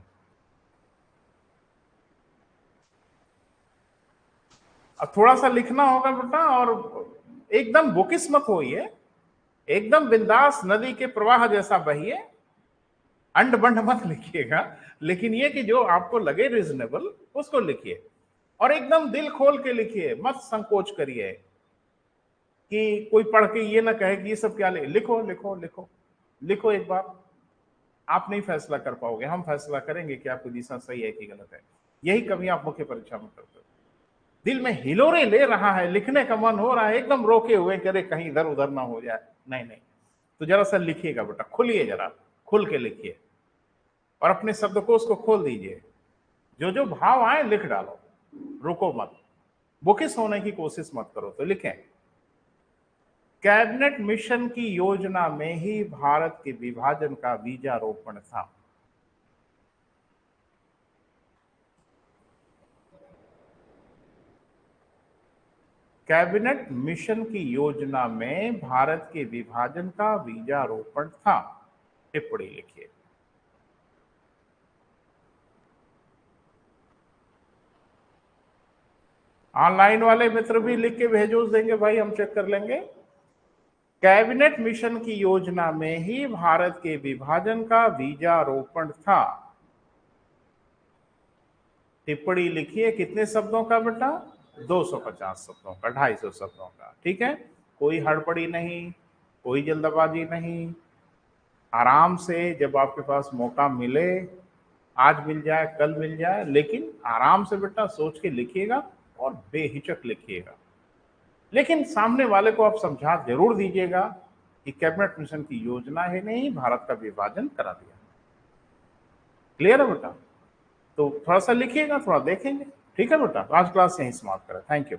अब थोड़ा सा लिखना होगा बेटा, और एकदम बुकिस मत होइए, एकदम बिंदास नदी के प्रवाह जैसा बहिए, अंड बंड मत लिखिएगा। लेकिन ये कि जो आपको लगे रीजनेबल उसको लिखिए, और एकदम दिल खोल के लिखिए, मत संकोच करिए कि कोई पढ़ के ये ना कहे कि ये सब क्या लिखो लिखो लिखो लिखो। एक बार आप नहीं फैसला कर पाओगे, हम फैसला करेंगे कि आपकी दिशा सही है कि गलत है। यही कमी आप मुख्य परीक्षा में करते हो। दिल में हिलोरे ले रहा है, लिखने का मन हो रहा है, एकदम रोके हुए करे कहीं इधर उधर ना हो जाए। नहीं नहीं, तो जरा सा लिखिएगा बेटा, खुलिए, जरा खुल के लिखिए, और अपने शब्दकोश को खोल दीजिए। जो जो भाव आए लिख डालो, रुको मत, बुकिस होने की कोशिश मत करो। तो लिखें, कैबिनेट मिशन की योजना में ही भारत के विभाजन का बीजारोपण था। कैबिनेट मिशन की योजना में भारत के विभाजन का बीजारोपण था। टिप्पणी लिखिए। ऑनलाइन वाले मित्र भी लिख के भेजो देंगे भाई, हम चेक कर लेंगे। कैबिनेट मिशन की योजना में ही भारत के विभाजन का बीजारोपण था। टिप्पणी लिखिए, कितने शब्दों का बेटा? 250 शब्दों का, 250 शब्दों का। ठीक है, कोई हड़बड़ी नहीं, कोई जल्दबाजी नहीं, आराम से जब आपके पास मौका मिले, आज मिल जाए कल मिल जाए, लेकिन आराम से बेटा सोच के लिखिएगा और बेहिचक लिखिएगा। लेकिन सामने वाले को आप समझा जरूर दीजिएगा कि कैबिनेट मिशन की योजना ही नहीं, भारत का विभाजन करा दिया। क्लियर है बेटा? तो थोड़ा सा लिखिएगा, थोड़ा देखेंगे। ठीक है बेटा, आज क्लास यहीं समाप्त करें। Thank you.